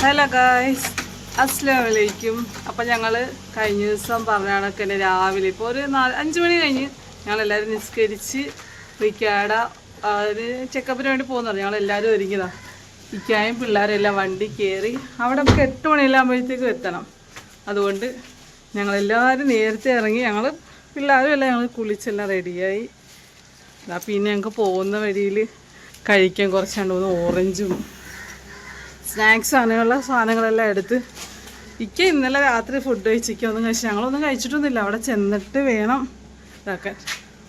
Hello guys, അസ്സലാമു അലൈക്കും. അപ്പം ഞങ്ങൾ കഴിഞ്ഞ ദിവസം പറഞ്ഞ കണക്ക് തന്നെ രാവിലെ ഇപ്പോൾ ഒരു 5 മണി കഴിഞ്ഞ് ഞങ്ങളെല്ലാവരും നിസ്കരിച്ച് വിക്കാട ഒരു ചെക്കപ്പിന് വേണ്ടി പോകുന്നുണ്ട്. ഞങ്ങളെല്ലാവരും ഒരുങ്ങിയതാണ്. ഇക്കായും പിള്ളേരും എല്ലാം വണ്ടി കയറി അവിടെ നമുക്ക് 8 മണിയെല്ലാം ആകുമ്പോഴത്തേക്കും എത്തണം. അതുകൊണ്ട് ഞങ്ങളെല്ലാവരും നേരത്തെ ഇറങ്ങി. പിള്ളേരും എല്ലാം ഞങ്ങൾ കുളിച്ചെല്ലാം റെഡിയായി. പിന്നെ ഞങ്ങൾക്ക് പോകുന്ന വഴിയിൽ കഴിക്കാൻ കുറച്ച് 2-3 ഓറഞ്ചും സ്നാക്സ് അങ്ങനെയുള്ള സാധനങ്ങളെല്ലാം എടുത്ത് ഇന്നലെ രാത്രി ഫുഡ് കഴിച്ചിരിക്കുക കഴിച്ച് ഞങ്ങളൊന്നും കഴിച്ചിട്ടൊന്നുമില്ല. അവിടെ ചെന്നിട്ട് വേണം ഇതാക്കാൻ.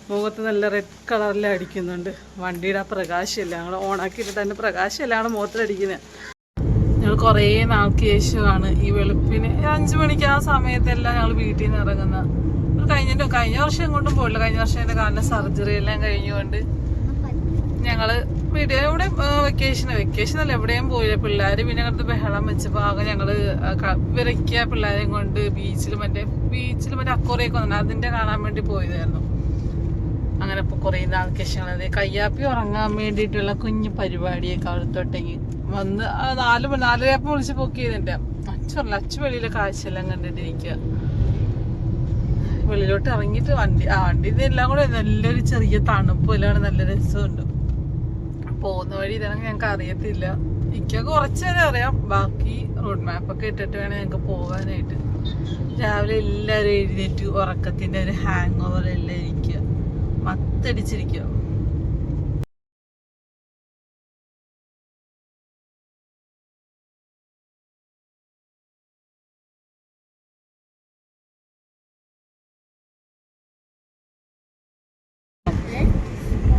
മുഖത്ത് നല്ല റെഡ് കളറിൽ അടിക്കുന്നുണ്ട്. വണ്ടിയുടെ ആ പ്രകാശമില്ല, ഞങ്ങൾ ഓണാക്കിയിട്ട് തന്നെ പ്രകാശമില്ല ഞങ്ങളുടെ മുഖത്തിലടിക്കുന്നത്. ഞങ്ങൾ കുറേ നാൾക്ക് ശേഷമാണ് ഈ വെളുപ്പിന് 5 മണിക്ക് ആ സമയത്തെല്ലാം ഞങ്ങൾ വീട്ടിൽ നിന്ന് ഇറങ്ങുന്ന. കഴിഞ്ഞ വർഷം കൊണ്ടും പോയില്ല. കഴിഞ്ഞ വർഷം എൻ്റെ കാലിൻ്റെ സർജറി എല്ലാം കഴിഞ്ഞുകൊണ്ട് ഞങ്ങൾ എവിടെ വെക്കേഷനല്ല എവിടെയും പോയില്ല. പിള്ളേർ പിന്നെ അങ്ങനത്തെ ബഹളം വെച്ചപ്പോൾ ആകെ ഞങ്ങൾ വിറയ്ക്കുക പിള്ളേരെയും കൊണ്ട് ബീച്ചിൽ മറ്റേ അക്കോറിയൊക്കെ വന്നു അതിൻ്റെ കാണാൻ വേണ്ടി പോയതായിരുന്നു. അങ്ങനെ ഇപ്പോൾ കുറേ നാൾക്ക് ശേഷം കയ്യാപ്പി ഉറങ്ങാൻ വേണ്ടിയിട്ടുള്ള കുഞ്ഞു പരിപാടിയൊക്കെ അവിടുത്തോട്ടേക്ക് വന്ന് 4:30 വിളിച്ച് പൊക്കി ചെയ്തിട്ടുണ്ട്. അച്ചു വെളിയിലെ കാഴ്ചയെല്ലാം കണ്ടിട്ടിരിക്കുക. വെളിയിലോട്ട് ഇറങ്ങിയിട്ട് വണ്ടി എല്ലാം കൂടെ നല്ലൊരു ചെറിയ തണുപ്പും എല്ലാം നല്ല രസമുണ്ട്. പോകുന്ന വഴി ഇതാണെങ്കിൽ ഞങ്ങൾക്ക് അറിയത്തില്ല. കുറച്ച് നേരം അറിയാം. ബാക്കി റോഡ് മാപ്പൊക്കെ ഇട്ടിട്ട് വേണം ഞങ്ങൾക്ക് പോകാനായിട്ട്. രാവിലെ എല്ലാവരും എഴുന്നേറ്റ് ഉറക്കത്തിൻ്റെ ഒരു ഹാങ് ഓവർ എല്ലാം ഇരിക്കുക, മത്തടിച്ചിരിക്കുക.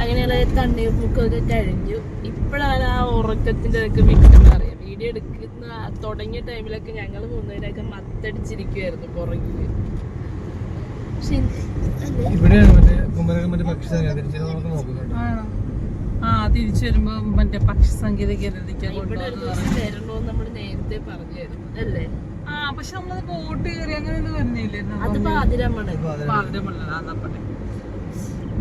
അങ്ങനെയുള്ള തണ്ണീർമുക്കൊക്കെ കഴിഞ്ഞു. ഇപ്പോഴാണ് ആ ഉറക്കത്തിൻ്റെ ഒക്കെ വിൽക്കുന്ന അറിയാം. വീഡിയോ എടുക്കുന്ന തുടങ്ങിയ ടൈമിലൊക്കെ ഞങ്ങൾ പോകുന്നതിനൊക്കെ മത്തടിച്ചിരിക്കുവായിരുന്നു പുറകില്. തിരിച്ചു വരുമ്പോ മറ്റേ പക്ഷി സംഗീതം വരണോന്ന് നമ്മള് നേരത്തെ പറഞ്ഞായിരുന്നു അല്ലേ? പക്ഷെ നമ്മളത് ബോട്ട് കയറി അങ്ങനെ വരുന്നില്ലായിരുന്നു. അത് പാതിരമണ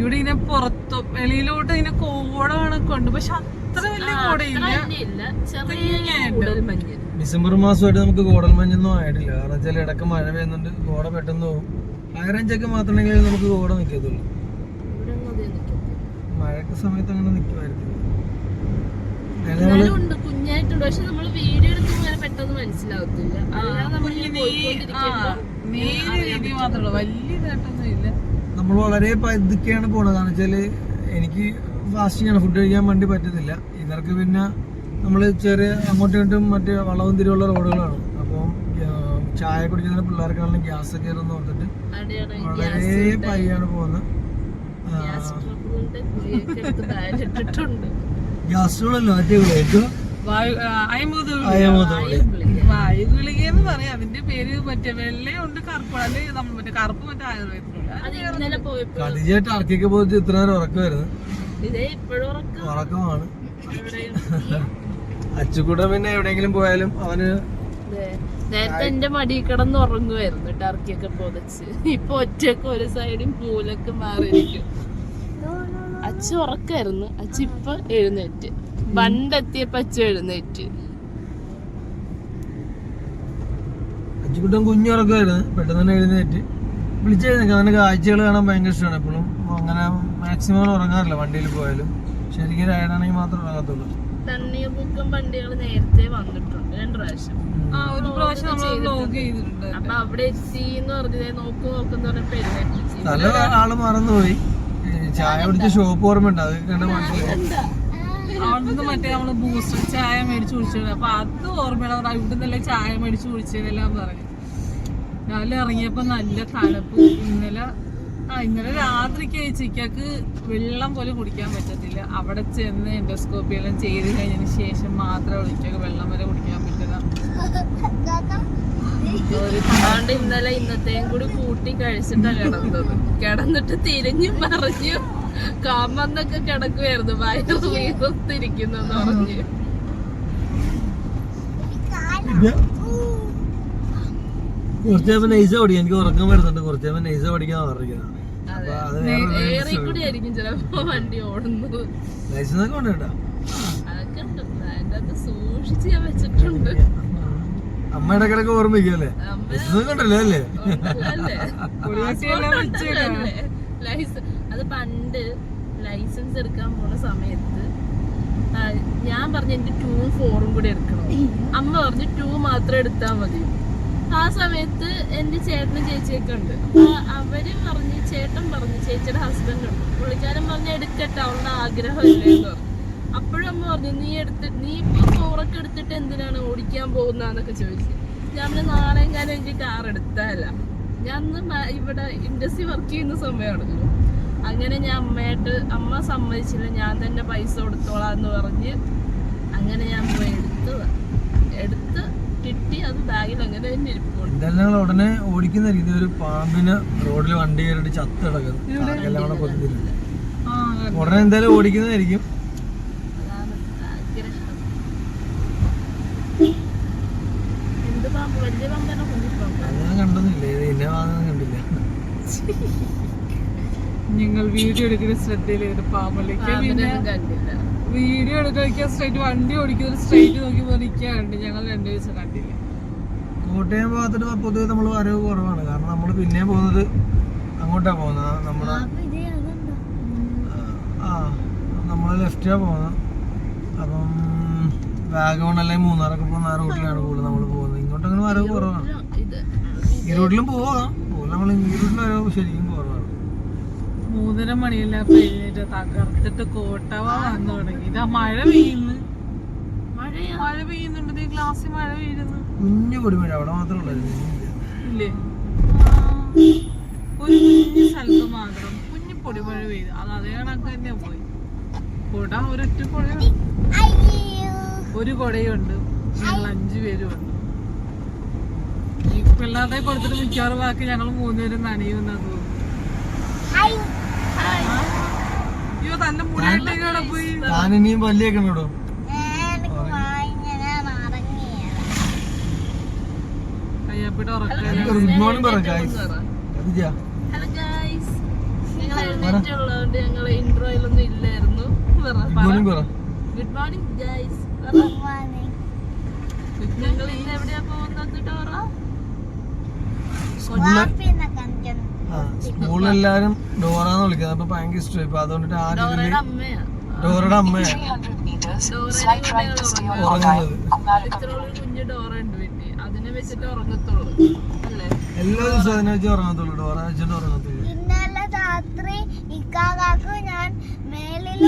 ഇവിടെ ഇങ്ങനെ പുറത്തോ വെളിയിലോട്ട് ഇങ്ങനെ കോട കണക്കെ ഉണ്ട്. പക്ഷെ അത്ര വലിയ കോടയില്ല. ഡിസംബർ മാസമായിട്ട് നമുക്ക് കോടൽ മഞ്ഞൊന്നും ആയിട്ടില്ല. കാരണം വെച്ചാൽ ഇടയ്ക്ക് മഴ പെയ്യുന്നുണ്ട്, കോട പെട്ടെന്ന് പോകും. ഹൈ റേഞ്ചൊക്കെ മാത്രമെങ്കിലും നമുക്ക് കോട നിൽക്കത്തുള്ളൂ. മഴയൊക്കെ സമയത്ത് അങ്ങനെ നിൽക്കുമായിരിക്കും. കുഞ്ഞായിട്ടുണ്ട്. പക്ഷെ നമ്മൾ വീഡിയോ എടുക്കുമ്പോൾ പെട്ടെന്ന് മനസ്സിലാവത്തില്ല. നമ്മൾ വളരെ പതുക്കെയാണ് പോണത്. കാരണം വെച്ചാല് എനിക്ക് ഫാസ്റ്റിംഗ് ഫുഡ് കഴിക്കാൻ വേണ്ടി പറ്റത്തില്ല. ഇവർക്ക് പിന്നെ നമ്മൾ ചെറിയ അങ്ങോട്ടും ഇങ്ങോട്ടും മറ്റേ വളവും തിരിവുള്ള റോഡുകളാണ്. അപ്പം ചായ കുടിക്കുന്ന പിള്ളേർക്കാണെങ്കിലും ഗ്യാസ് കയറുന്ന ഓർത്തിട്ട് വളരെ പയ്യാണ് പോകുന്നത്. ഗ്യാസുകളല്ലോ മറ്റേ വായുഗുളിക എന്ന് പറയാം. അതിന്റെ പേര് മറ്റേ വെള്ളയുണ്ട്, കറുപ്പാണ്. നമ്മൾ മറ്റേ കറുപ്പ് മറ്റേ ആയുർവേദത്തിലുള്ള ടർക്കിക്ക് പോയിട്ട് ഇത്ര നേരം ഉറക്കമായിരുന്നു. ഉറക്കമാണ്. അച്ചുകൂടെ പിന്നെ എവിടെയെങ്കിലും പോയാലും അവന് നേരത്തെ എന്റെ മടി കിടന്ന് ഉറങ്ങുമായിരുന്നു ടർക്കിയൊക്കെ പൊതച്ച്. ഇപ്പൊ ഒറ്റക്ക് ഒരു സൈഡും പൂലൊക്കെ മാറിയിരിക്കും. അച്ഛ ഉറക്കായിരുന്നു. അച്ഛ ഇപ്പൊ എഴുന്നേറ്റ്. പണ്ടെത്തിയപ്പോ അച്ഛ എഴുന്നേറ്റ്. അച്ചുകുട്ടൻ കുഞ്ഞുറക്കമായിരുന്നു. പെട്ടെന്ന് തന്നെ എഴുന്നേറ്റ് വിളിച്ചെഴുന്നേക്കും. അവന് കാഴ്ചകൾ കാണാൻ ഭയങ്കര ഇഷ്ടമാണ്. എപ്പോഴും അങ്ങനെ മാക്സിമം ഉറങ്ങാറില്ല വണ്ടിയിൽ പോയാലും. ശരിക്കും റൈഡാണെങ്കിൽ മാത്രമേ ഉറങ്ങത്തുള്ളൂ. തണ്ണീർമുക്കം വണ്ടികൾ നേരത്തെ വന്നിട്ടുണ്ട് 2 പ്രാവശ്യം. അപ്പൊ അവിടെ എത്തിന്ന് പറഞ്ഞത് നോക്കുന്ന പറഞ്ഞപ്പോ എഴുന്നേറ്റ്. നല്ല ആള് മറന്നുപോയി. ചായ കുടിച്ച ഷോപ്പ് ഓർമ്മയുണ്ട്. അത് കണ്ട മനസ്സിലായി. അവിടുന്ന് മറ്റേ നമ്മള് ബൂസ്റ്റർ ചായ മേടിച്ചു കുടിച്ചത്. അപ്പൊ അത് ഓർമ്മയാണ്. ഇവിടെ നിന്നല്ലേ ചായ മേടിച്ചു കുടിച്ചതെല്ലാം പറഞ്ഞു. രാവിലെ ഇറങ്ങിയപ്പോ നല്ല തണുപ്പ്. ഇന്നലെ രാത്രിക്ക് ചിക്കക്ക് വെള്ളം പോലും കുടിക്കാൻ പറ്റത്തില്ല. അവിടെ ചെന്ന് എൻഡോസ്കോപ്പി എല്ലാം ചെയ്ത് കഴിഞ്ഞതിന് ശേഷം മാത്രമേ ചിക്കക്ക് വെള്ളം വരെ കുടിക്കാൻ പറ്റില്ല. അതുകൊണ്ട് ഇന്നത്തെയും കൂടി കൂട്ടി കഴിച്ചിട്ടാ കിടന്നിട്ട് തിരിഞ്ഞു മറിഞ്ഞു കാമ്പന്നൊക്കെ കിടക്കുവായിരുന്നു. വയറ് വീർത്തിരിക്കുന്നെന്ന് പറഞ്ഞ് കുറച്ചേപ്പോ നൈസ പഠിക്കാം. എനിക്ക് ഉറക്കം വരുന്നുണ്ട്. കുറച്ചേപ്പോ നൈസ പഠിക്കാൻ പറഞ്ഞിരിക്കുന്നത്. ഏറിക്കൂടി ആയിരിക്കും ചിലപ്പോ വണ്ടി ഓടുന്നത്. ലൈസൻസ് ഒക്കെ ഉണ്ട് കേട്ടോ. അതൊക്കെ ഉണ്ട്. അതിന്റെ അത് സൂക്ഷിച്ച് ഞാൻ വെച്ചിട്ടുണ്ട്. അമ്മ ഇടക്കിടക്ക് ഓർമ്മിക്കല്ലേ കണ്ടല്ലേ അല്ലേ? അത് പണ്ട് ലൈസൻസ് എടുക്കാൻ പോണ സമയത്ത് ഞാൻ പറഞ്ഞു എനിക്ക് 2 ഉം 4 ഉം കൂടി എടുക്കണം. അമ്മ പറഞ്ഞു 2 മാത്രം എടുത്താൽ മതി. ആ സമയത്ത് എന്റെ ചേട്ടനും ചേച്ചിയൊക്കെ ഉണ്ട്. അപ്പൊ അവര് പറഞ്ഞ് ചേട്ടൻ പറഞ്ഞു, ചേച്ചിയുടെ ഹസ്ബൻഡ് ഉണ്ട്, പുള്ളിക്കാരൻ പറഞ്ഞ് എടുക്കട്ടെ അവളുടെ ആഗ്രഹമില്ലേ എന്ന് പറഞ്ഞു. അപ്പോഴും അമ്മ പറഞ്ഞു നീ ഇപ്പൊ 4 ഒക്കെ എടുത്തിട്ട് എന്തിനാണ് ഓടിക്കാൻ പോകുന്നതെന്നൊക്കെ ചോദിച്ചു. ഞാൻ പിന്നെ നാളെയും കാലം എനിക്ക് കാർ എടുത്താല. ഞാൻ ഇവിടെ ഇൻഡസ്ട്രി വർക്ക് ചെയ്യുന്ന സമയമാണല്ലോ. അങ്ങനെ ഞാൻ അമ്മ സമ്മതിച്ചില്ല, ഞാൻ തന്നെ പൈസ കൊടുത്തോളാം എന്ന് പറഞ്ഞ് അങ്ങനെ ഞാൻ പോയി എടുത്ത് കിട്ടി. അത് ബാഗിൽ അങ്ങനെ തന്നെ ഇരിപ്പുണ്ട്. ഇതെല്ലാം ഉടനെ ഓടിക്കുന്ന രീതി ഒരു പാമ്പിന് റോഡിൽ വണ്ടി കയറിട്ട് ചത്ത് കിടക്കുന്നു. ഉടനെ എന്തായാലും ഓടിക്കുന്നതായിരിക്കും. അതാണ് ആഗ്രഹം. എന്ത് പാമ്പ്? വലിയ പാമ്പാണോ കുഞ്ഞിപ്പാമ്പ്? ഞാൻ കണ്ടൊന്നുമില്ല, ഇത് എന്നെ വാങ്ങാൻ കണ്ടില്ല. ഞങ്ങൾ വീഡിയോ എടുക്കുന്ന ശ്രദ്ധയില് പാമ്പലേക്ക് കണ്ടില്ല. വീഡിയോ എടുക്കാൻ സ്ട്രൈറ്റ് വണ്ടി ഓടിക്കുന്ന സ്ട്രൈറ്റ് നോക്കി പോലിക്കാറുണ്ട്. ഞങ്ങൾ 2 ദിവസം കണ്ടില്ല. കോട്ടയം ഭാഗത്തോട്ട് പൊതുവെ നമ്മൾ വരവ് കുറവാണ്. കാരണം നമ്മൾ പിന്നെ പോകുന്നത് അങ്ങോട്ടാ പോകുന്നത്, നമ്മുടെ നമ്മള് ലെഫ്റ്റാ പോകുന്നത്. അപ്പം വാഗമൺ അല്ലെങ്കിൽ മൂന്നാറൊക്കെ പോകുന്ന ആ റൂട്ടിലാണ് കൂടുതൽ നമ്മൾ പോകുന്നത്. ഇങ്ങോട്ടങ്ങനെ വരവ് കുറവാണ്. ഈ റൂട്ടിലും പോവാം, നമ്മൾ ഈ റൂട്ടിൽ വരവ് ശരിക്കും കുറവാണ്. 3:30 മണിയെല്ലാം കഴിഞ്ഞിട്ട് തകർത്തിട്ട് കോട്ടവ വന്നു തുടങ്ങി. ഇതാ മഴ പെയ്യുന്നു, മഴ പെയ്യുന്നുണ്ട്. ഗ്ലാസ്സിൽ മഴ പെയ്യുന്നു. കുഞ്ഞു പൊടിമഴ അവിടെ മാത്രമേ ഇല്ലേ? ഒരു കുഞ്ഞു സ്ഥലത്ത് മാത്രം കുഞ്ഞു പൊടിമഴ പെയ്തു. അത് അതേ കണക്ക് തന്നെ പോയി. കുട ഒരൊറ്റ കുടയുണ്ട്, ഒരു കുടയുണ്ട്. ഞങ്ങൾ 5 പേരും ഉണ്ട്. ഈ പിള്ളേരുടെ കൊടുത്തിട്ട് മിക്കവാറും ബാക്കി ഞങ്ങൾ 3 പേരും നനയുമെന്നാ തോന്നുന്നു. അയ്യോ തന്റെ മുടിയിലേക്കാണ് പോയി. താനിനിയും പല്ലിയൊക്കെ ഉണ്ടോ? കയ്യപ്പിട്ട് ഉറക്കാൻ ഗുഡ് മോർണിംഗ് പറ ഗൈസ്. ഹലോ ഗൈസ്, ഞങ്ങൾ എഴുന്നേറ്റുള്ളതുകൊണ്ട് ഞങ്ങൾ ഇൻട്രോയിലൊന്നും ഇല്ലായിരുന്നു. ഗുഡ് മോർണിംഗ് പറ. Good morning guys. ഞങ്ങൾ ഇന്ന് എവിടെയാ പോകുന്നത്? സ്കൂളിലെല്ലാരും ഡോറാന്ന് വിളിക്കുന്നത്. അപ്പൊ ഭയങ്കര ഇഷ്ടമായി. ഇപ്പൊ അതുകൊണ്ടിട്ട് ആദ്യം ഡോറയുടെ അമ്മയാണ് ഉറങ്ങുന്നത്. കുഞ്ഞു ഡോറ ഉണ്ട് വീട്ടിൽ, അതിനെ വെച്ചിട്ട് ഉറങ്ങത്തുള്ളൂ അല്ലേ? എല്ലാ ദിവസവും അതിനെ വെച്ച് ഉറങ്ങത്തുള്ളൂ, ഡോറ വെച്ചിട്ട് ഉറങ്ങത്തുള്ളൂ. ഇന്നലെ രാത്രി ഇക്കാക്ക് ഞാൻ മേലിൽ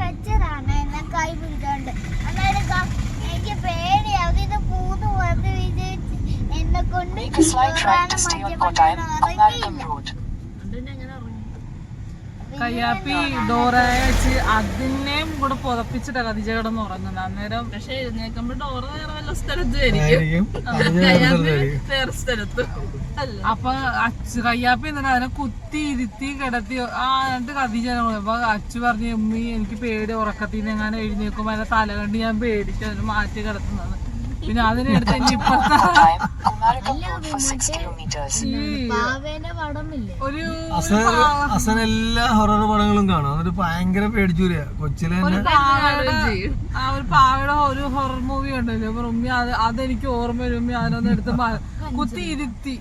വെച്ചതാണ് എന്നെ കൈ പിടിച്ചോണ്ട്. അന്നേരം എനിക്ക് പേടിയാവും, ഇത് പൂന്ന് പുറത്ത് വിജയിച്ച് എന്നെ കൊണ്ട് കയ്യാപ്പി ഡോറയെ വെച്ച് അതിനെയും കൂടെ പുതപ്പിച്ചിട്ടാ കതിജ കിടന്ന് ഉറങ്ങുന്നത്. അന്നേരം പക്ഷെ എഴുന്നേക്കുമ്പോ ഡോറ വേറെ വല്ല സ്ഥലത്തായിരിക്കും, വേറെ സ്ഥലത്ത് അല്ല. അപ്പൊ കയ്യാപ്പി എന്നിട്ട് അതിനെ കുത്തി ഇരുത്തി കിടത്തി എന്നിട്ട് കതിജ. അപ്പൊ അച്ചു പറഞ്ഞു, ഉമ്മി എനിക്ക് പേടി, ഉറക്കത്തിൽ നിന്ന് എങ്ങനെ എഴുന്നേക്കുമ്പോ അതിനെ തല കണ്ട് ഞാൻ പേടിച്ചു അതിന് മാറ്റി കിടത്തുന്നത്. പിന്നെ അതിനെടുത്ത് എനിക്ക് ഇപ്പഴത്തെ ഒരു അസൻ എല്ലാ ഹൊറർ പടങ്ങളും കാണും. എന്നിട്ട് ഭയങ്കര പേടിച്ചൂരിയ കൊച്ചിലെ തന്നെ. ഒരു പാവയുടെ ഒരു ഹൊറർ മൂവി ഉണ്ടല്ലോ. അപ്പൊ ഉമ്മി അതെനിക്ക് ഓർമ്മ വരും. ഉമ്മി അതിനൊന്ന് എടുത്ത് കുത്തി ഇരുത്തി.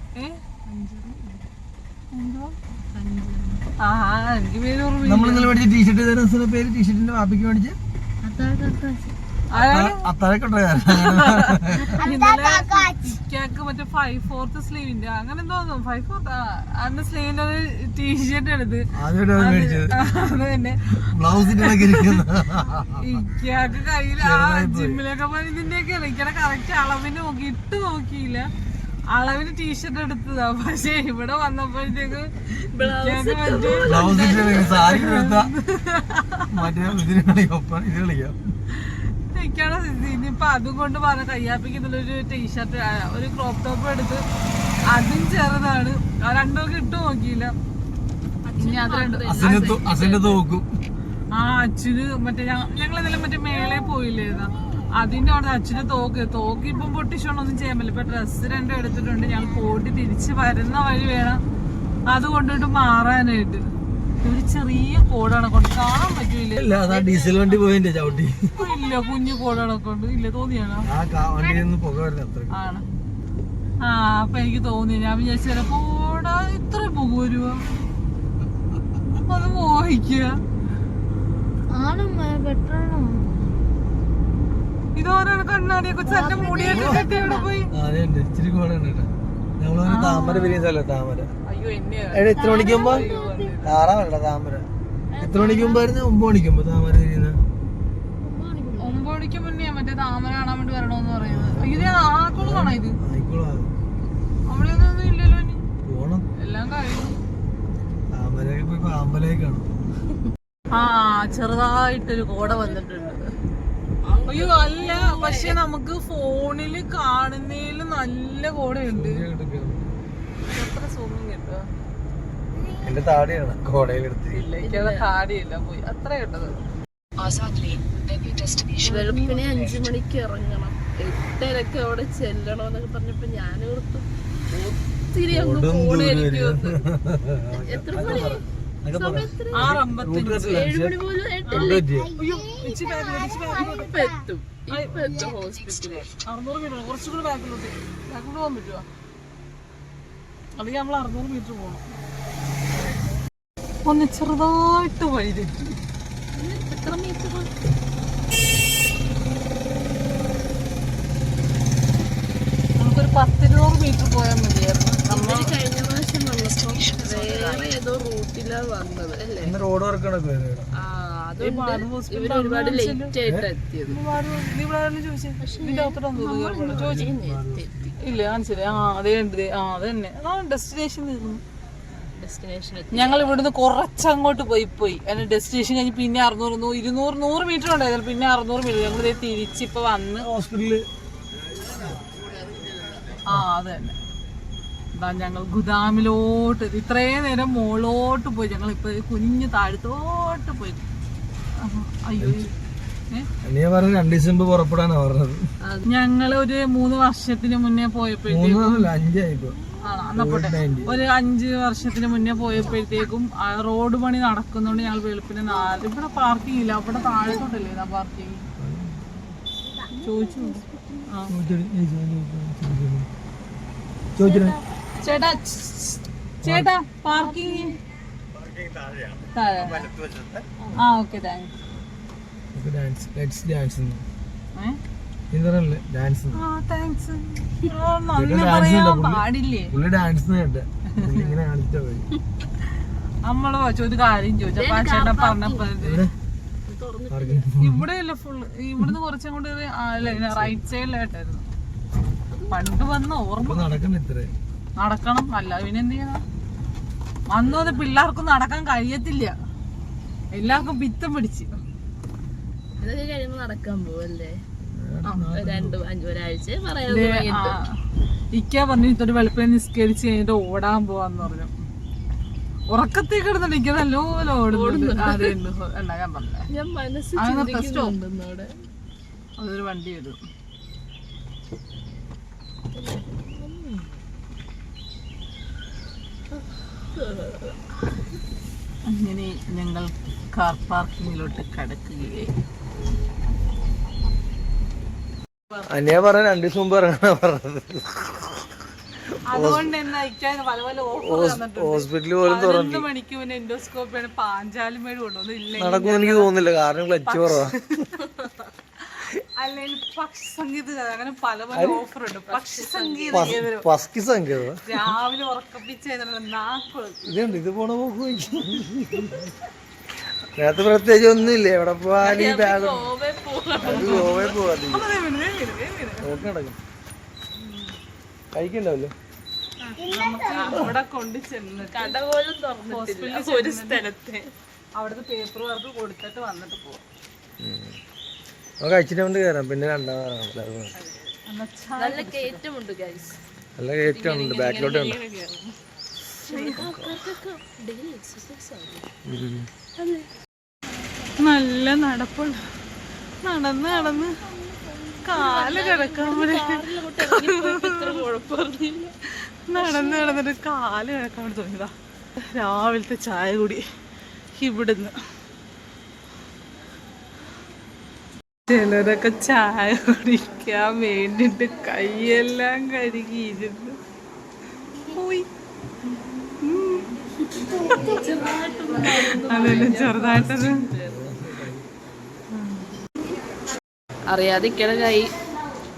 എനിക്ക് പേര് ഓർമ്മ. നമ്മളിന്നലെ മേടിച്ച ടീഷർട്ട് തരുന്ന പേര് ടീഷർട്ടിന്റെ വാപ്പിക്ക് മേടിച്ച് അത്താഴക്കൊട്ടകാരൻ. ഇക്കാക്ക് മറ്റേ 5/4 സ്ലീവിന്റെ അങ്ങനെ തോന്നുന്നു 5/4 അതിന്റെ സ്ലീവിന്റെ ഒരു ടീഷർട്ട് എടുത്ത് അത് തന്നെ ഇക്കാക്ക് കയ്യിൽ ജിമ്മിലൊക്കെ പോയി ഇതിന്റെയൊക്കെ ഇക്കടെ കറക്റ്റ് അളവിന് നോക്കി ഇട്ട് നോക്കിയില്ല. അളവിന് ടീഷർട്ട് എടുത്തതാ. പക്ഷെ ഇവിടെ വന്നപ്പോഴത്തേക്ക് ഇനിയിപ്പൊ അതും കൊണ്ട് പറഞ്ഞ കയ്യാപ്പിക്കുന്നുള്ളൊരു ടീഷർട്ട് ഒരു ക്രോപ്പ് ടോപ്പ് എടുത്ത് അതും ചെറുതാണ്. രണ്ടൊക്കെ ഇട്ട് നോക്കിയില്ല. ഇനി അത് അച്ഛന് മറ്റേ ഞങ്ങളെന്തെങ്കിലും മറ്റേ മേളെ പോയില്ലേതാ അതിന്റെ അവിടെ അച്ഛന് തോക്ക് ഇപ്പം പൊട്ടിച്ചോണ്ടൊന്നും ചെയ്യാൻ പറ്റില്ല. ഇപ്പൊ ഡ്രസ്സ് 2 എടുത്തിട്ടുണ്ട്. ഞങ്ങൾ പോയിട്ട് തിരിച്ച് വരുന്ന വഴി വേണം അത് കൊണ്ടിട്ട് മാറാനായിട്ട്. ഒരു ചെറിയ കോടാണ് കൊണ്ട് കാണാൻ പറ്റൂല. ഇല്ല അതാ ഡീസൽ വണ്ടി പോയതിന്റെ ചവിട്ടി. ഇല്ല കുഞ്ഞു കോടാണ് കൊണ്ട് ഇല്ല തോന്നിയാണോ ആ വണ്ടിയിൽ നിന്ന് പുക വരുന്നത് അത്ര ആണ്. ആ അപ്പൊ എനിക്ക് തോന്നി, ഞാൻ വിചാരിച്ച കോടാ ഇത്ര പുക വരുവോ അത് മോഹിക്കുക. ഇതോരാണ് കണ്ണാടിയൊക്കെ ചെറിയ മുടിയൊക്കെ കെട്ടി അവിടെ പോയി. അതെ ഉണ്ട് ഇച്ചിരി കോട ഉണ്ട് കേട്ടോ. നമ്മളൊരു താമര പിരിയുന്ന സ്ഥലം താമര. അയ്യോ എന്നെ എത്ര മണിക്ക് മുമ്പോ താറാവല്ല താമര. എത്ര മണിക്ക് മുമ്പായിരുന്നു? 9 മണിക്ക് മുമ്പ് താമര പിരിയുന്ന. 9 മണിക്ക് മുന്നേ മറ്റേ താമര കാണാൻ വേണ്ടി വരണോന്ന് പറയുന്നത്. അയ്യോ ആക്കുള്ളതാണോ ഇത്? അവിടെ ഒന്നും ഇല്ലല്ലോ ഇനി. പോണം എല്ലാം കഴിഞ്ഞു. താമരയൊക്കെ പോയി പാമ്പലേക്കാണ്. ആ ചെറുതായിട്ടൊരു കോട വന്നിട്ടുണ്ട്. അയ്യോ അല്ല, പക്ഷെ നമുക്ക് ഫോണില് കാണുന്നതിൽ നല്ല കോടയുണ്ട്. എത്ര സുഖം കിട്ടുക. എന്റെ താടിയാണ് കോടയിലെടുത്ത്. ഇല്ല എനിക്കത് താടിയില്ല പോയി അത്ര കിട്ടത്. വെളുപ്പിനെ 5 മണിക്ക് ഇറങ്ങണം, 8:30 അവിടെ ചെല്ലണം എന്നൊക്കെ പറഞ്ഞപ്പോ ഞാൻ ഓർത്തു ഒത്തിരി അങ്ങ് പോണായിരിക്കും. എത്ര മണി? 6:55. 7 മണി പോലും ആയിട്ടില്ല. അയ്യോ ഇപ്പൊ എത്തും ഹോസ്പിറ്റലിൽ. 600 മീറ്റർ കുറച്ചുകൂടി ബാക്കിലോട്ട് പോകാൻ പറ്റുമോ? അല്ലെങ്കിൽ നമ്മൾ 600 മീറ്റർ പോകണം. ഒന്ന് ചെറുതായിട്ട് വഴി തെറ്റി. എത്ര മീറ്റർ? നമുക്കൊരു 10-20 മീറ്റർ പോയാൽ മതിയായിരുന്നു. നമ്മൾ കഴിഞ്ഞ പ്രാവശ്യം വന്നപ്പോ വേറെ ഏതോ റൂട്ടിലാ വന്നത് അല്ലേ? റോഡ് വർക്കാണ്. ആ അതുകൊണ്ട് ഇവര് ഒരുപാട് ലേറ്റ് ആയിട്ട് എത്തിയത്. ഇല്ല കാണിച്ചില്ലേ? ആ അതേ ഉണ്ട്. ആ അത് തന്നെ ഡെസ്റ്റിനേഷൻ തീർന്നു. ഡെസ്റ്റിനേഷൻ ഞങ്ങൾ ഇവിടുന്ന് കുറച്ചങ്ങോട്ട് പോയി അതിന്റെ ഡെസ്റ്റിനേഷൻ കഴിഞ്ഞ് പിന്നെ 100 മീറ്റർ ഉണ്ടായിരുന്നു. പിന്നെ 600 മീറ്റർ ഞങ്ങൾ തിരിച്ചിപ്പോ വന്ന് ഹോസ്പിറ്റലില്. ആ അത് തന്നെ. എന്താ ഞങ്ങൾ ഗുദാമിലോട്ട് ഇത്രയും നേരം മുകളോട്ട് പോയി. ഞങ്ങൾ ഇപ്പൊ കുഞ്ഞ് താഴത്തോട്ട് പോയി. അയ്യോ നീ പറഞ്ഞ 2 ഡിസംബർ പുറപ്പെടാനാ പറഞ്ഞത്. ഞങ്ങള് ഒരു 3 വർഷത്തിന് മുന്നേ പോയപ്പോഴത്തേക്കും ഒരു 5 വർഷത്തിന് മുന്നേ പോയപ്പോഴത്തേക്കും റോഡ് പണി നടക്കുന്നോണ്ട് ഞങ്ങൾ വെളുപ്പിന് 4 ഇവിടെ പാർക്കിംഗ് ഇല്ല. അവിടെ താഴത്തോട്ടല്ലേ പാർക്കിംഗ് ചോദിച്ചു. ചേട്ടാ ചേട്ടാ പാർക്കിംഗ് താഴെ. ആ ഓക്കെ താങ്ക്സ്. പാടില്ലേ നമ്മള് ഒരു കാര്യം ചോദിച്ചപ്പോ ആ ചേട്ടൻ പറഞ്ഞപ്പോ ഇവിടെ അല്ല ഫുള്ള് ഇവിടുന്ന് കുറച്ചങ്ങോട്ട് റൈറ്റ് സൈഡിലായിട്ടായിരുന്നു പണ്ട് വന്ന ഓർമ്മ. നടക്കണം അല്ല പിന്നെന്ത് ചെയ്യണം. വന്നത് പിള്ളേർക്കും നടക്കാൻ കഴിയത്തില്ല. എല്ലാവർക്കും പിത്തം പിടിച്ച്. ഇതൊക്കെ കഴിയുമ്പോ നടക്കാൻ പോവല്ലേ? ഒരാഴ്ച ഇക്ക പറഞ്ഞു ഇതൊരു വെളുപ്പിനെ നിസ്കരിച്ച് കഴിഞ്ഞിട്ട് ഓടാൻ പോവാന്ന് പറഞ്ഞു. ഉറക്കത്തേക്ക് കിടന്നിട്ട് എനിക്ക് നല്ലോണം ഓടുന്നു. അല്ല ഞാൻ പറഞ്ഞു അതൊരു വണ്ടി വരും. അങ്ങനെ ഞങ്ങൾ കാർ പാർക്കിങ്ങിലോട്ട് കടക്കുകയായി. അനിയ പറഞ്ഞ 2 ദിവസം മുമ്പ് ഇറങ്ങാനാ പറഞ്ഞത്. അതുകൊണ്ട് തന്നെ പല പല ഹോസ്പിറ്റലിൽ പോലും തുറന്നു. 11 മണിക്ക് മുന്നേ എൻഡോസ്കോപ്പിയാണ് പാഞ്ചാലും മേട് കൊണ്ടുവന്നില്ല. നടക്കും എനിക്ക് തോന്നുന്നില്ല, കാരണം ക്ലച്ച് കുറവാ. അല്ലെങ്കിൽ പക്ഷി സംഗീത അങ്ങനെ പല പല ഓഫർ ഉണ്ട്. പക്ഷി സംഗീത രാവിലെ ഉറക്കപ്പിച്ച് ഇതുണ്ട്. ഇത് പോണ പോക്ക് നേരത്തെ പ്രത്യേകിച്ച് ഒന്നുമില്ലേ. എവിടെ പോവാൻ ഈ ബാഗ് ഗോവേ പോവാ നോക്കി നടക്കും. കഴിക്കണ്ടാവല്ലോ. ഇവിടെ കൊണ്ട് ചെന്ന് കട പോലും തുറന്നിട്ടില്ല ഒരു സ്ഥലത്തെ. അവിടുത്തെ പേപ്പർ വർക്ക് കൊടുത്തിട്ട് വന്നിട്ട് പോവാം. കഴിച്ചിട്ട് കൊണ്ട് കയറാം. പിന്നെ 2ാം നല്ല കയറ്റമുണ്ട് ഗൈസ്. നല്ല കയറ്റമുണ്ട്. ബാക്കിലോട്ട് നല്ല നടപ്പുണ്ട്. നടന്ന് കാല് കിടക്കാൻ നടന്നിട്ട് കാല് കിടക്കാൻ വേണ്ടി തോന്നിയതാ. രാവിലത്തെ ചായ കൂടി ഇവിടുന്ന്. ചിലരൊക്കെ ചായ കുടിക്കാൻ വേണ്ടിട്ട് കൈയെല്ലാം കഴുകിയിരുന്നു പോയി. അതെല്ലാം ചെറുതായിട്ടത് അറിയാതെ ഇക്കടെ കൈ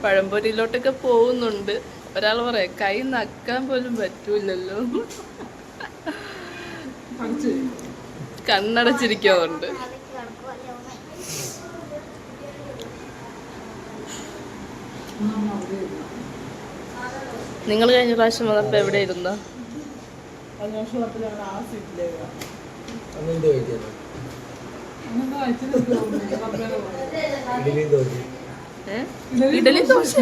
പഴംപൊരിയിലോട്ടൊക്കെ പോകുന്നുണ്ട്. ഒരാൾ പറയാം കൈ നക്കാൻ പോലും പറ്റൂലല്ലോ, കണ്ണടച്ചിരിക്കാറുണ്ട്. നിങ്ങൾ കഴിഞ്ഞ പ്രാവശ്യം വന്നപ്പോ എവിടെ ഇരുന്നോ? ഇഡലി ദോശ.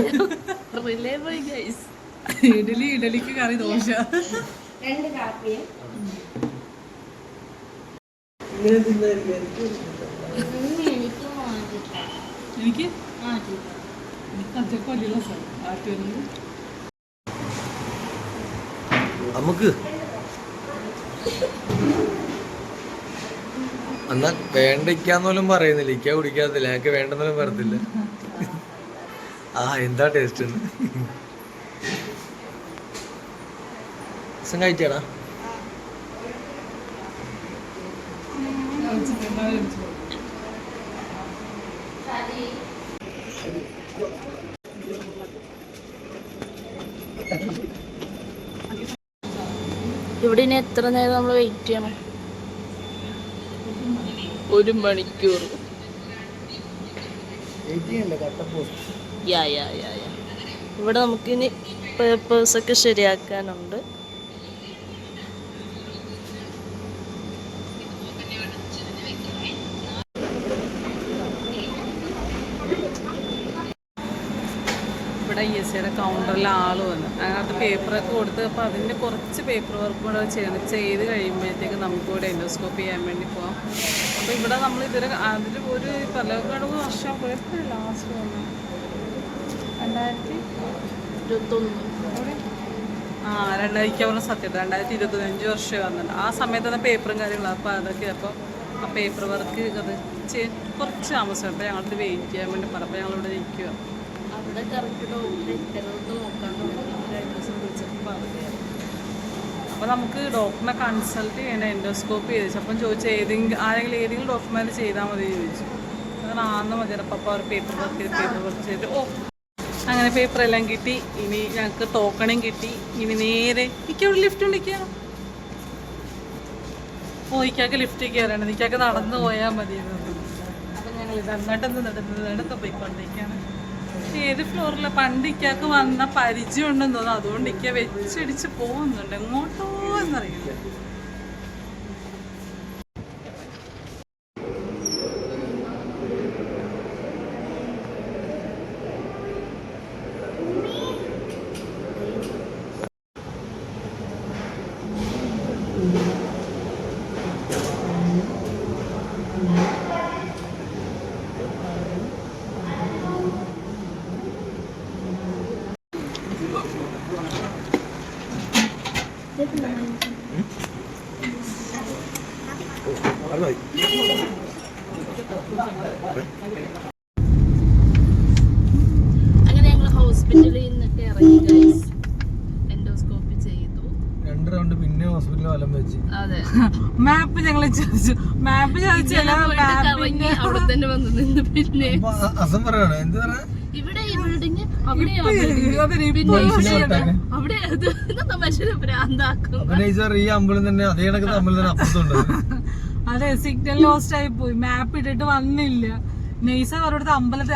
ഇഡലിക്ക് കറി ദോശ. എനിക്ക് നമുക്ക് എന്നാ വേണ്ടിക്കാന്നോലും പറയുന്നില്ല, ഇക്ക കുടിക്കാത്തില്ല, ഞങ്ങൾക്ക് വേണ്ടെന്നോലും പറയത്തില്ല. ആ എന്താ ടേസ്റ്റ് കഴിച്ചാടാ. ഇവിടെ ഇനി എത്ര നേരം നമ്മൾ വെയിറ്റ് ചെയ്യണം? 1 മണിക്കൂർ. ഇവിടെ നമുക്കിനി പേപ്പേഴ്സൊക്കെ ശരിയാക്കാനുണ്ട്. ഇവിടെ ESCയുടെ കൗണ്ടറിൽ ആൾ വന്നു, അതിനകത്ത് പേപ്പറൊക്കെ കൊടുത്ത്. അപ്പോൾ അതിൻ്റെ കുറച്ച് പേപ്പർ വർക്ക് കൂടെ ചെയ്ത് കഴിയുമ്പോഴത്തേക്ക് നമുക്ക് ഇവിടെ എൻഡോസ്കോപ്പ് ചെയ്യാൻ വേണ്ടി പോകാം. അപ്പോൾ ഇവിടെ നമ്മൾ ഇതിൽ ഒരു 13 വർഷം പോയപ്പോൾ ലാസ്റ്റ് വന്നു 2021 സത്യം 2025 വർഷമേ വന്നിട്ടുണ്ട്. ആ സമയത്ത് പേപ്പറും കാര്യങ്ങളും. അപ്പോൾ അതൊക്കെ അപ്പോൾ ആ പേപ്പർ വർക്ക് അത് കുറച്ച് താമസം. അപ്പോൾ ഞങ്ങൾക്ക് വെയിറ്റ് ചെയ്യാൻ വേണ്ടി പറഞ്ഞപ്പോൾ ഞങ്ങളിവിടെ നിൽക്കുക. അവിടെ കറക്റ്റ് നോക്കാണ്ട് അപ്പോൾ നമുക്ക് ഡോക്ടറിനെ കൺസൾട്ട് ചെയ്യണം, എൻഡോസ്കോപ്പ് ചെയ്തു. അപ്പം ചോദിച്ചു ഏതെങ്കിലും ഡോക്ടർമാർ ചെയ്താൽ മതി ചോദിച്ചു. അങ്ങനെ ആന്ന് മതി. അപ്പോൾ അവർ പേപ്പർ വർക്ക് ചെയ്ത് അങ്ങനെ പേപ്പറെല്ലാം കിട്ടി. ഇനി ഞങ്ങൾക്ക് ടോക്കണും കിട്ടി. ഇനി നേരെ അവിടെ ലിഫ്റ്റ് ഉണ്ടിക്കാം. ഇക്കാക്ക് ലിഫ്റ്റ് കയറേണ്ടത്, ഇക്കാക്ക് നടന്നു പോയാൽ മതിയെന്ന്. അപ്പം ഞങ്ങൾ ഇത് അങ്ങോട്ടൊക്കെ പോയിക്കൊണ്ടിരിക്കുകയാണ്. ഏത് ഫ്ലോറിലെ പണ്ട് ഇക്കാക്ക് വന്ന പരിചയം ഉണ്ടെന്ന് തോന്നുന്നു. അതുകൊണ്ട് ഇക്ക വെച്ചടിച്ച് പോകുന്നുണ്ട് എങ്ങോട്ടോ എന്നറിയില്ല. അങ്ങനെ ഞങ്ങൾ ഹോസ്പിറ്റലിൽ നിന്നൊക്കെ ഇറങ്ങി ഗൈസ്. എൻഡോസ്കോപ്പി ചെയ്തു 2 റൗണ്ട്. പിന്നെ ഹോസ്പിറ്റലിൽ വലം വെച്ച്. അതെ, മാപ്പ് ഞങ്ങൾ ചോദിച്ചു. ഇറങ്ങി അവിടെ തന്നെ വന്നു നിന്ന്. പിന്നെ അസം പറയാണ് എന്ത് പറയാ, ഇവിടെ ഈ ബിൽഡിങ് അവിടെ മനുഷ്യനെ ഭ്രാന്താക്കും. ഈ അമ്പലം തന്നെ അതേ കണക്ക് അമ്പലം തന്നെ അപ്പുറത്തുണ്ട്. അതെ, സിഗ്നൽ ലോസ്റ്റ് ആയി പോയി. മാപ്പ് ഇട്ടിട്ട് വന്നില്ല. നെയ്സ അവരുടെ അമ്പലത്തിൽ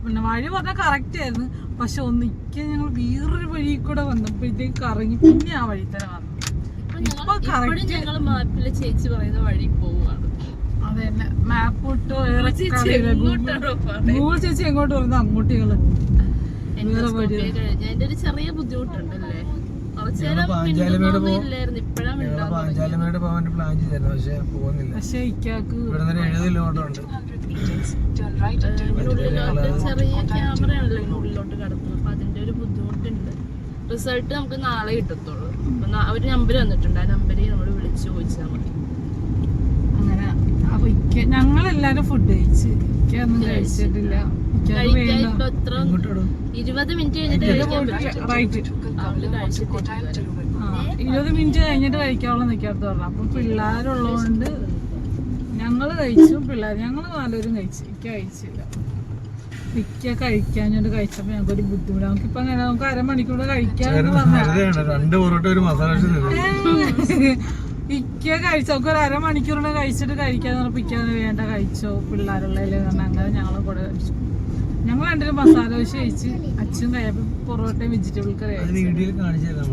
പിന്നെ വഴി പറഞ്ഞാൽ കറക്റ്റ് ആയിരുന്നു. പക്ഷെ ഒന്നിക്ക് ഞങ്ങൾ വേറൊരു വഴി കൂടെ വന്നപ്പോഴത്തേക്ക് കറങ്ങി പിന്നെ ആ വഴി തന്നെ വന്നു. ഞങ്ങൾ മാപ്പിലെ ചേച്ചി പറയുന്ന വഴി പോവാണ്. അതെ തന്നെ, മാപ്പ് ഇട്ട് ഗൂഗിൾ ചേച്ചി എങ്ങോട്ട് പറയുന്നത് അങ്ങോട്ട് ഞങ്ങൾ അതിന്റെ ഒരു ചെറിയ ബുദ്ധിമുട്ടുണ്ടല്ലേ. പാഞ്ചാലമേട് പോകാൻ പ്ലാൻ ചെയ്തായിരുന്നു, പക്ഷെ പോകുന്നില്ല. പക്ഷെ ഇക്കാക്ക് ഇവിടെ നിന്ന് 70 കിലോമീറ്റർ ഉണ്ട്. ചെറിയ ക്യാമറയാണല്ലോ ഉള്ളിലോട്ട് കിടക്കുന്നത്. അപ്പൊ അതിന്റെ ഒരു ബുദ്ധിമുട്ടുണ്ട്. റിസൾട്ട് നമുക്ക് നാളെ കിട്ടത്തുള്ളൂ. അപ്പൊ ഒരു നമ്പർ വന്നിട്ടുണ്ട്, ആ നമ്പറിൽ നമ്മൾ വിളിച്ചു ചോദിച്ചാൽ മതി. ഞങ്ങളെല്ലാരും ഫുഡ് കഴിച്ച് എനിക്കൊന്നും കഴിച്ചിട്ടില്ല. കഴിക്കാൻ ഇപ്പൊ എത്ര 20 മിനിറ്റ് കഴിഞ്ഞിട്ട് കഴിക്കാൻ പറ്റും. റൈറ്റ്, അവള് കഴിച്ചിട്ടില്ല. 20 മിനിറ്റ് കഴിഞ്ഞിട്ട് കഴിക്കാനുള്ള നിൽക്കാത്ത പറഞ്ഞു. അപ്പൊ പിള്ളേരുള്ളതുകൊണ്ട് ഞങ്ങള് കഴിച്ചു, പിള്ളേർ ഞങ്ങള് 4 പേരും കഴിച്ചു. എനിക്ക് കഴിച്ചില്ല. മിക്ക കഴിക്കാഞ്ഞോണ്ട് കഴിച്ചപ്പോ ഞങ്ങൾക്കൊരു ബുദ്ധിമുട്ട്. നമുക്കിപ്പൊ അങ്ങനെ നമുക്ക് അരമണിക്കൂർ കഴിക്കാന്ന് പറഞ്ഞാൽ 2 പൊറോട്ട ഒരു മസാല ഇക്ക കഴിച്ചു. നമുക്ക് ഒരു അരമണിക്കൂറിനെ കഴിച്ചിട്ട് കഴിക്കാന്ന് പറഞ്ഞപ്പോ ഇക്കാന്ന് വേണ്ട കഴിച്ചോ പിള്ളേരുള്ളതില് പറഞ്ഞാൽ അങ്ങനെ ഞങ്ങളെ കൂടെ കഴിച്ചു. ഞങ്ങൾ രണ്ടുപേരും മസാല ദോശ കഴിച്ച്, അച്ഛൻ കഴിയപ്പോ പൊറോട്ടയും വെജിറ്റബിൾ കറി വീഡിയോയിൽ കാണിച്ചു തരാം.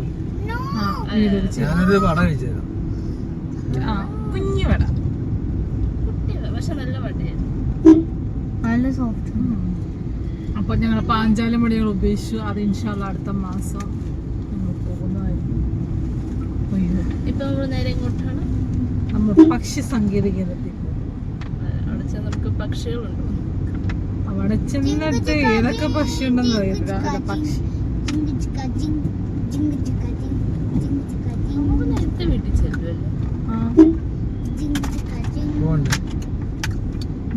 ഞാനൊരു വട കഴിച്ചു തരാം. കുഞ്ഞു വട, പക്ഷെ നല്ല വടയാണ്, നല്ല സോഫ്റ്റ്. അപ്പൊ ഞങ്ങൾ പാഞ്ചാലി മണി ഞങ്ങൾ ഉപേക്ഷിച്ചു. അത് ഇൻഷാല്ല അടുത്ത മാസം ഞങ്ങൾ പോകുന്നതായിരിക്കും. ഇപ്പൊ നമ്മള് നേരെ ഇങ്ങോട്ടാണ്, നമ്മൾ പക്ഷി സങ്കേത കേന്ദ്രത്തിൽ അവിടെ ചെന്നവർക്ക് പക്ഷികളുണ്ടോ? അവിടെ ചെന്നിട്ട് ഏതൊക്കെ പക്ഷി ഉണ്ടെന്ന് അറിയത്തില്ല. പക്ഷി നമുക്ക് നേരത്തെ വീട്ടിൽ ചെല്ലുമല്ലോ.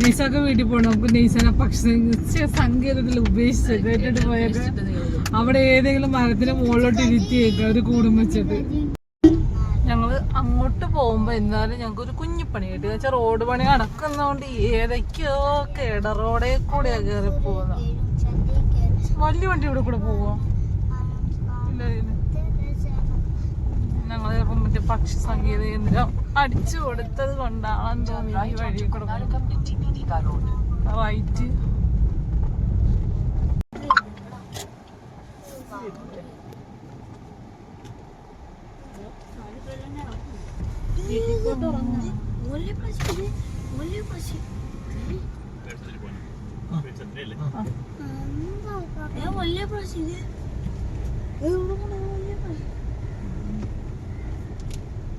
നെയ്സൊക്കെ വീട്ടിൽ പോകണം. നമുക്ക് നെയ്സനെ പക്ഷി സങ്കേതത്തിൽ ഉപേക്ഷിച്ചിട്ട് പോയത് അവിടെ ഏതെങ്കിലും മരത്തിന് മുകളിലോട്ട് ഇരുത്തിയേക്കുക ഒരു കൂടും വെച്ചിട്ട്. ഞങ്ങള് അങ്ങോട്ട് പോകുമ്പോ എന്തായാലും ഞങ്ങൾക്ക് ഒരു കുഞ്ഞിപ്പണി കിട്ടി. വെച്ചാൽ റോഡ് പണി നടക്കുന്നോണ്ട് ഏതൊക്കെയോ കിടറോടെ കൂടെയാ കയറി പോകുന്നത്. വലിയ വണ്ടി ഇവിടെ കൂടെ പോവോ? ഞങ്ങൾ ചിലപ്പോ മറ്റേ പക്ഷി സങ്കേത കേന്ദ്രം അടിച്ചു കൊടുത്തത് കൊണ്ടാണെന്ന് തോന്നി ഈ വഴി കൂടെ right.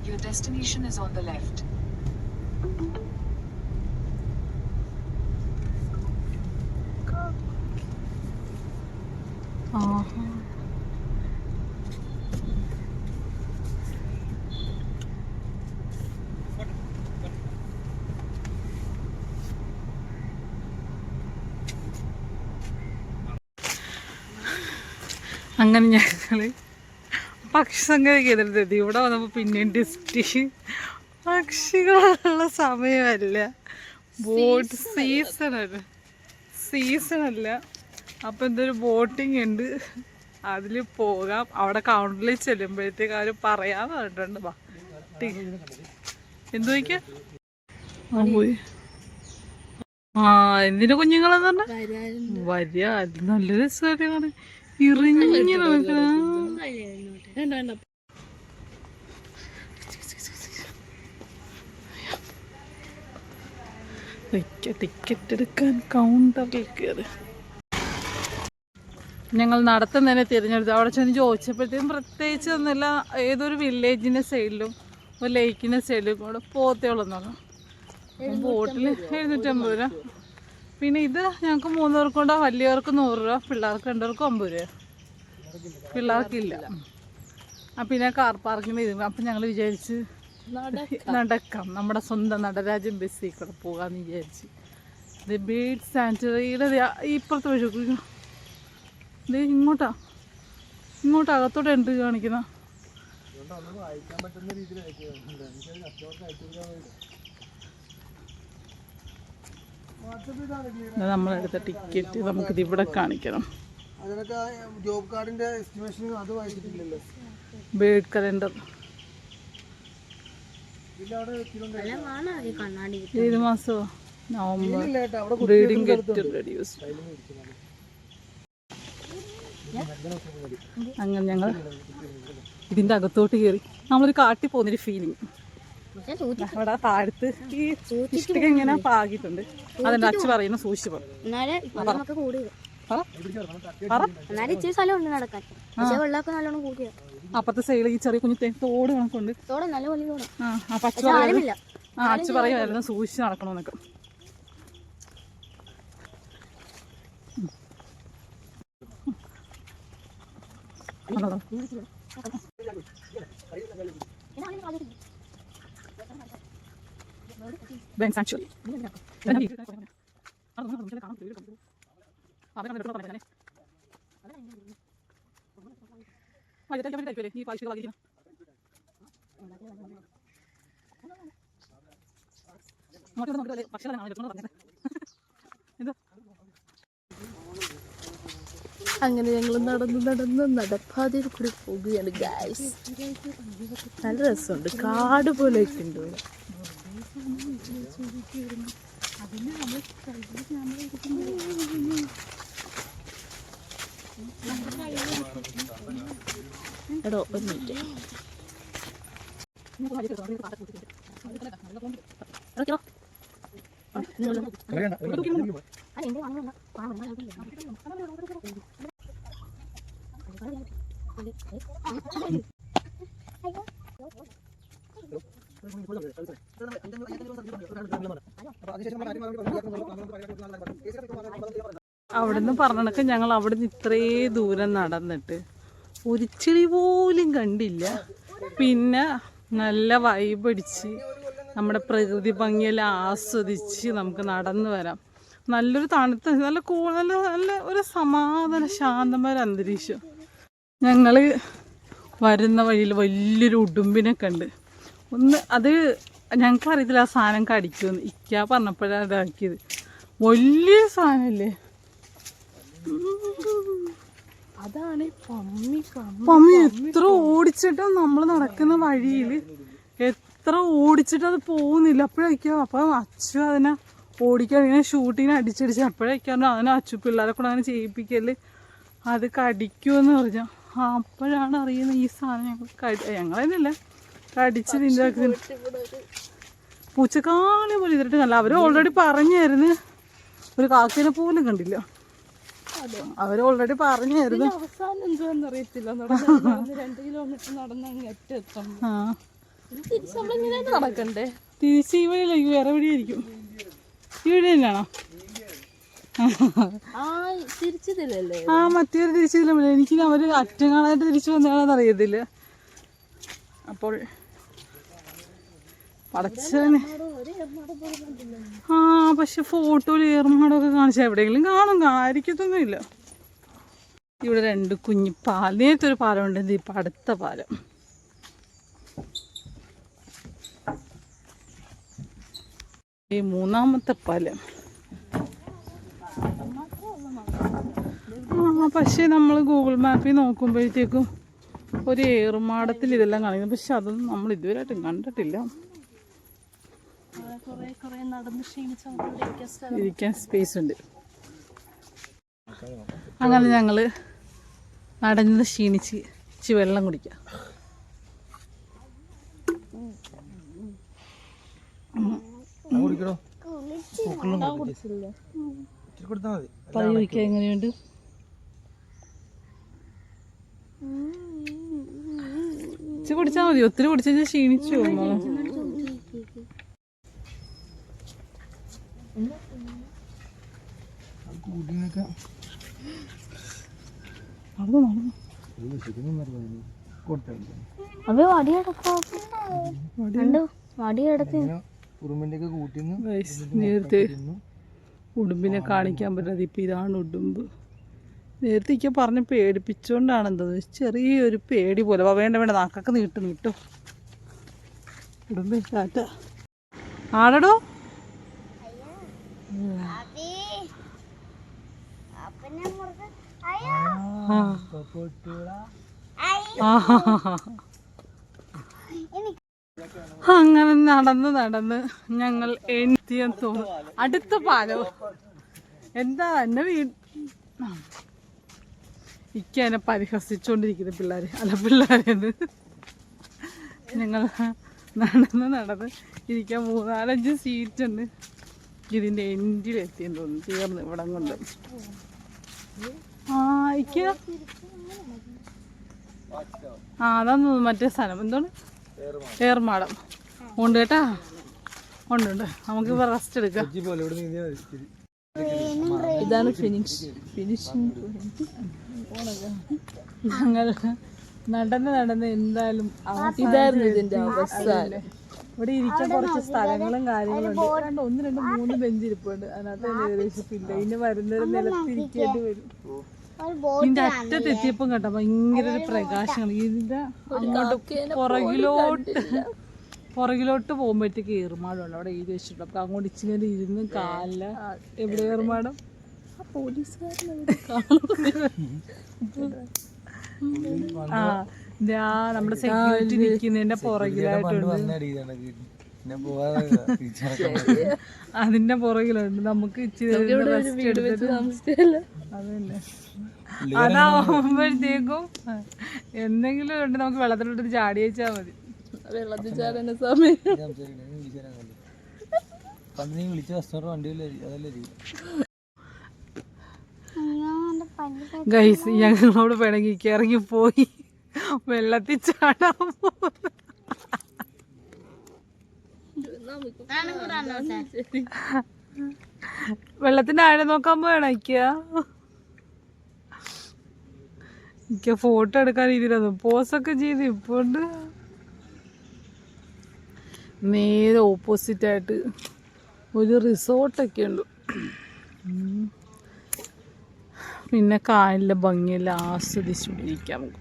Your destination is on the left. അങ്ങനെ ഞങ്ങള് പക്ഷി സങ്കേത കേന്ദ്രത്തിൽ ഇവിടെ വന്നപ്പോൾ പിന്നെയും ടെസ്റ്റ്. പക്ഷികളുള്ള സമയമല്ല, ബോട്ട് സീസണല്ല. അപ്പം എന്തൊരു ബോട്ടിങ് ഉണ്ട്, അതിൽ പോകാം. അവിടെ കൗണ്ടറിൽ ചെല്ലുമ്പോഴത്തേക്ക് അവർ പറയാന്ന് പറഞ്ഞിട്ടുണ്ട്. വാ എന്തു വയ്ക്ക പോയി. എന്തിന്റെ കുഞ്ഞുങ്ങളെന്ന് പറഞ്ഞ വരിക. അത് നല്ല രസമാണ്. ഇറിഞ്ഞു നടക്കണ ടിക്കറ്റ് എടുക്കാൻ കൗണ്ടറിൽ കയറി ഞങ്ങൾ നടത്തുന്നതിനെ തിരഞ്ഞെടുത്തു. അവിടെ ചെന്ന് ചോദിച്ചപ്പോഴത്തേക്കും പ്രത്യേകിച്ച് ഒന്നുമില്ല. ഏതൊരു വില്ലേജിൻ്റെ സൈഡിലും ഒരു ലേക്കിൻ്റെ സൈഡിലും കൂടെ പോത്തേളെന്ന് പറഞ്ഞു. ബോട്ടിൽ 750 രൂപ. പിന്നെ ഇത് ഞങ്ങൾക്ക് 3 പേർക്ക് കൊണ്ടാ. വലിയവർക്ക് 100 രൂപ, പിള്ളേർക്ക് 2 പേർക്ക് 50 രൂപ. പിള്ളേർക്കില്ല. പിന്നെ കാർ പാർക്കിന് ഇത്. അപ്പം ഞങ്ങൾ വിചാരിച്ച് നടക്കാം, നമ്മുടെ സ്വന്തം നടരാജൻ ബസ്സിൽ കൂടെ പോകാമെന്ന് വിചാരിച്ച്. ഇത് ബേർഡ് സാങ്ച്വറിയുടെ ഇപ്പുറത്ത് വഴി ഇത് ഇങ്ങോട്ടാ അകത്തോട്ട് എൻട്രി കാണിക്കുന്ന. നമ്മളെടുത്ത ടിക്കറ്റ് നമുക്കിത് ഇവിടെ കാണിക്കണം. ജോബ് കാർഡിന്റെ എസ്റ്റിമേഷൻ അത് വായിച്ചിട്ടില്ലല്ലോ. ബേർഡ് കലണ്ടർ ഏത് മാസമോ? നവംബർ. Breeding get reduce. അങ്ങനെ ഞങ്ങൾ ഇതിൻ്റെ അകത്തോട്ട് കയറി. നമ്മളൊരു കാട്ടിൽ പോകുന്നൊരു ഫീലിംഗ്. അവിടെ താഴത്ത് ഈ ഇഷ്ടിക ഇങ്ങനെ പാകിയിട്ടുണ്ട്. അതെന്റെ അച്ഛൻ പറയുന്ന സൂക്ഷിച്ചു പറ. അപ്പത്തെ സൈഡിൽ ഈ ചെറിയ കുഞ്ഞു തോട് കണക്കുണ്ട്. അച്ഛൻ പറയുമായിരുന്നു സൂക്ഷിച്ച് നടക്കണമെന്നൊക്കെ. Ben Sanctuary. അങ്ങനെ ഞങ്ങൾ നടന്ന് നടപ്പാതയിൽ കൂടി പോകുകയാണ് ഗൈസ്. നല്ല രസമുണ്ട്, കാട് പോലെയൊക്കെ ഉണ്ട് ഇവിടെ. എടോ ഒരു മിനിറ്റ്. അവിടുന്ന് പറഞ്ഞൊക്കെ ഞങ്ങൾ അവിടുന്ന് ഇത്രേ ദൂരം നടന്നിട്ട് ഒരു ചെടി പോലും കണ്ടില്ല. പിന്നെ നല്ല വൈബ് അടിച്ച് നമ്മുടെ പ്രകൃതി ഭംഗിയെല്ലാം ആസ്വദിച്ച് നമുക്ക് നടന്നു വരാം. നല്ലൊരു തണുത്ത നല്ല നല്ല നല്ല ഒരു സമാധാന ശാന്തമായ അന്തരീക്ഷം. ഞങ്ങൾ വരുന്ന വഴിയിൽ വലിയൊരു ഉടുമ്പിനെ കണ്ട്. അത് ഞങ്ങൾക്കറിയത്തില്ല ആ സാധനം കടിക്കുമെന്ന്. ഇക്ക പറഞ്ഞപ്പോഴാണ് ഇതാക്കിയത്. വലിയ സാധനമല്ലേ, അതാണ് പമ്മി. പമ്മി എത്ര ഓടിച്ചിട്ടും നമ്മൾ നടക്കുന്ന വഴിയിൽ എത്ര ഓടിച്ചിട്ട് അത് പോകുന്നില്ല. അപ്പോഴേക്കും അപ്പം അച്ചു അതിനെ ഓടിക്കാൻ ഇങ്ങനെ ഷൂട്ടിങ്ങിന് അടിച്ചടിച്ച് അപ്പോഴേക്കാണ് അതിനെ അച്ചു പിള്ളേരെ കൂടെ അങ്ങനെ ചെയ്യിപ്പിക്കല് അത് കടിക്കുമെന്ന് പറഞ്ഞു. അപ്പോഴാണ് അറിയുന്നത് ഈ സാധനം ഞങ്ങളതിനല്ല കടിച്ച് നിന്റെ പൂച്ചക്കാളി പോലെ ഇതിട്ട് കണ്ട. അവർ ഓൾറെഡി പറഞ്ഞായിരുന്നു, ഒരു കാക്കേനെ പോലും കണ്ടില്ല. അവർ ഓൾറെഡി പറഞ്ഞായിരുന്നു. അവസാനം എന്താന്ന് അറിയത്തില്ല, 2 കിലോമീറ്റർ നടന്ന് അങ്ങ് എത്താം. നടക്കണ്ടേ? തിരിച്ച് ഈ വഴിയിലേക്ക് വേറെ വഴിയായിരിക്കും. ഈ വഴി തന്നെയാണോ? തിരിച്ചതില്ലല്ലേ? ആ മറ്റേ തിരിച്ചില്ല. എനിക്ക് അവർ അറ്റങ്ങളായിട്ട് തിരിച്ചു വന്നതാണെന്ന് അറിയത്തില്ല. അപ്പോൾ പടച്ചനെ പക്ഷെ ഫോട്ടോയിൽ ഏറുമാടൊക്കെ കാണിച്ചാൽ എവിടെയെങ്കിലും കാണും, ആയിരിക്കത്തൊന്നുമില്ല. ഇവിടെ 2 കുഞ്ഞി പാലം, നേരത്തെ ഒരു പാലം ഉണ്ട്, ഇപ്പം അടുത്ത പാലം. ഈ 3ാമത്തെ പാലം. പക്ഷേ നമ്മൾ ഗൂഗിൾ മാപ്പിൽ നോക്കുമ്പോഴത്തേക്കും ഒരു ഏറുമാടത്തിൽ ഇതെല്ലാം കാണിക്കുന്നു. പക്ഷെ അതൊന്നും നമ്മൾ ഇതുവരെയായിട്ടും കണ്ടിട്ടില്ല. ഇരിക്കാൻ സ്പേസ് ഉണ്ട്. അങ്ങനെ ഞങ്ങൾ നടന്ന് ക്ഷീണിച്ച് ഇച്ചിരി വെള്ളം കുടിക്കാം. പതിവിക്കാൻ എങ്ങനെയുണ്ട്? ഇച്ചിരി കുടിച്ചാൽ മതി, ഒത്തിരി കുടിച്ചാൽ ക്ഷീണിച്ചു പോകുന്നു. നേരത്തെ ഉടുമ്പിനെ കാണിക്കാൻ പറ്റാതെ ഇപ്പം ഇതാണ് ഉടുമ്പ്. നേരത്തെ ഇക്ക പറഞ്ഞ് പേടിപ്പിച്ചോണ്ടാണ് എന്തത്, ചെറിയൊരു പേടി പോലെ. വേണ്ട വേണ്ട, നാക്കൊക്കെ നീട്ടും. ഉടുമ്പ് ടാറ്റ. ആടടോ അങ്ങനെ നടന്ന് ഞങ്ങൾ എത്തിയെന്ന് തോന്നുന്നു അടുത്ത പാലം. എന്താ എന്നെ ഇക്ക എന്നെ പരിഹസിച്ചോണ്ടിരിക്കുന്നത് പിള്ളേരെന്ന്. ഞങ്ങൾ നടന്ന് ഇരിക്കാൻ 3-4-5 സീറ്റ് ഉണ്ട്. ഇതിൻ്റെ എൻഡിലെത്തിയെന്ന് തോന്നുന്നു, തീർന്ന് ഇവിടം കൊണ്ട്. അതാന്ന് തോന്നുന്നു മറ്റേ സ്ഥലം, എന്താണ് ഏർമാടം. ഉണ്ട് കേട്ടാ, ഉണ്ട്. നമുക്കിപ്പോൾ റെസ്റ്റ് എടുക്കാം. ഇതാണ് ഫിനിഷിംഗ്. ഞങ്ങൾ നടന്ന് എന്തായാലും ഇതായിരുന്നു ഇതിന്റെ അവസ്ഥ. ഇവിടെ ഇരിക്കാൻ കുറച്ച് സ്ഥലങ്ങളും കാര്യങ്ങളും ഉണ്ട്. 1, 2, 3 ബെഞ്ച് ഇരിപ്പുണ്ട്. അതിനകത്ത് ഏകദേശം പിന്നെ ഇനി വരുന്നൊരു നിലത്തിരിക്കേണ്ടി വരും. ഇതിന്റെ അറ്റത്തെത്തിയപ്പം കേട്ടോ ഭയങ്കര ഒരു പ്രകാശമാണ്. ഇതിന്റെ അങ്ങോട്ട് പുറകിലോട്ട് പോകുമ്പോഴത്തേക്ക് ഏറുമാടമുണ്ട്. അവിടെ എഴുതി വെച്ചിട്ടുണ്ട്. അപ്പൊ അങ്ങോട്ട് ഇച്ചിരി ഇരുന്ന് കാലില് എവിടെ ഏറുമാടം നമ്മുടെ സെക്യൂരിറ്റി നിൽക്കുന്നതിന്റെ പുറകിലായിട്ടുണ്ട്. അതിന്റെ പുറകിലുണ്ട്. നമുക്ക് ഇച്ചിരി അതന്നെ അതാവുമ്പോഴത്തേക്കും എന്തെങ്കിലും ഉണ്ട് നമുക്ക് വെള്ളത്തിലോട്ട് ചാടി വെച്ചാൽ മതി. വെള്ളത്തിൽ ചാടുന്ന സമയം ഗൈസ് ഞങ്ങളോട് പിണങ്ങി ഇറങ്ങിപ്പോയി വെള്ളത്തിൽ ചാടാൻ പോകുന്നു. വെള്ളത്തിന്റെ ആഴം നോക്കാൻ പോയണ എനിക്ക് ഫോട്ടോ എടുക്കാൻ രീതിയിലത് പോസൊക്കെ ചെയ്ത് ഇപ്പോണ്ട്. നേരെ ഓപ്പോസിറ്റ് ആയിട്ട് ഒരു റിസോർട്ടൊക്കെ ഉണ്ട്. പിന്നെ കായലിലെ ഭംഗിയെല്ലാം ആസ്വദിച്ചുകൊണ്ടിരിക്കാം നമുക്ക്.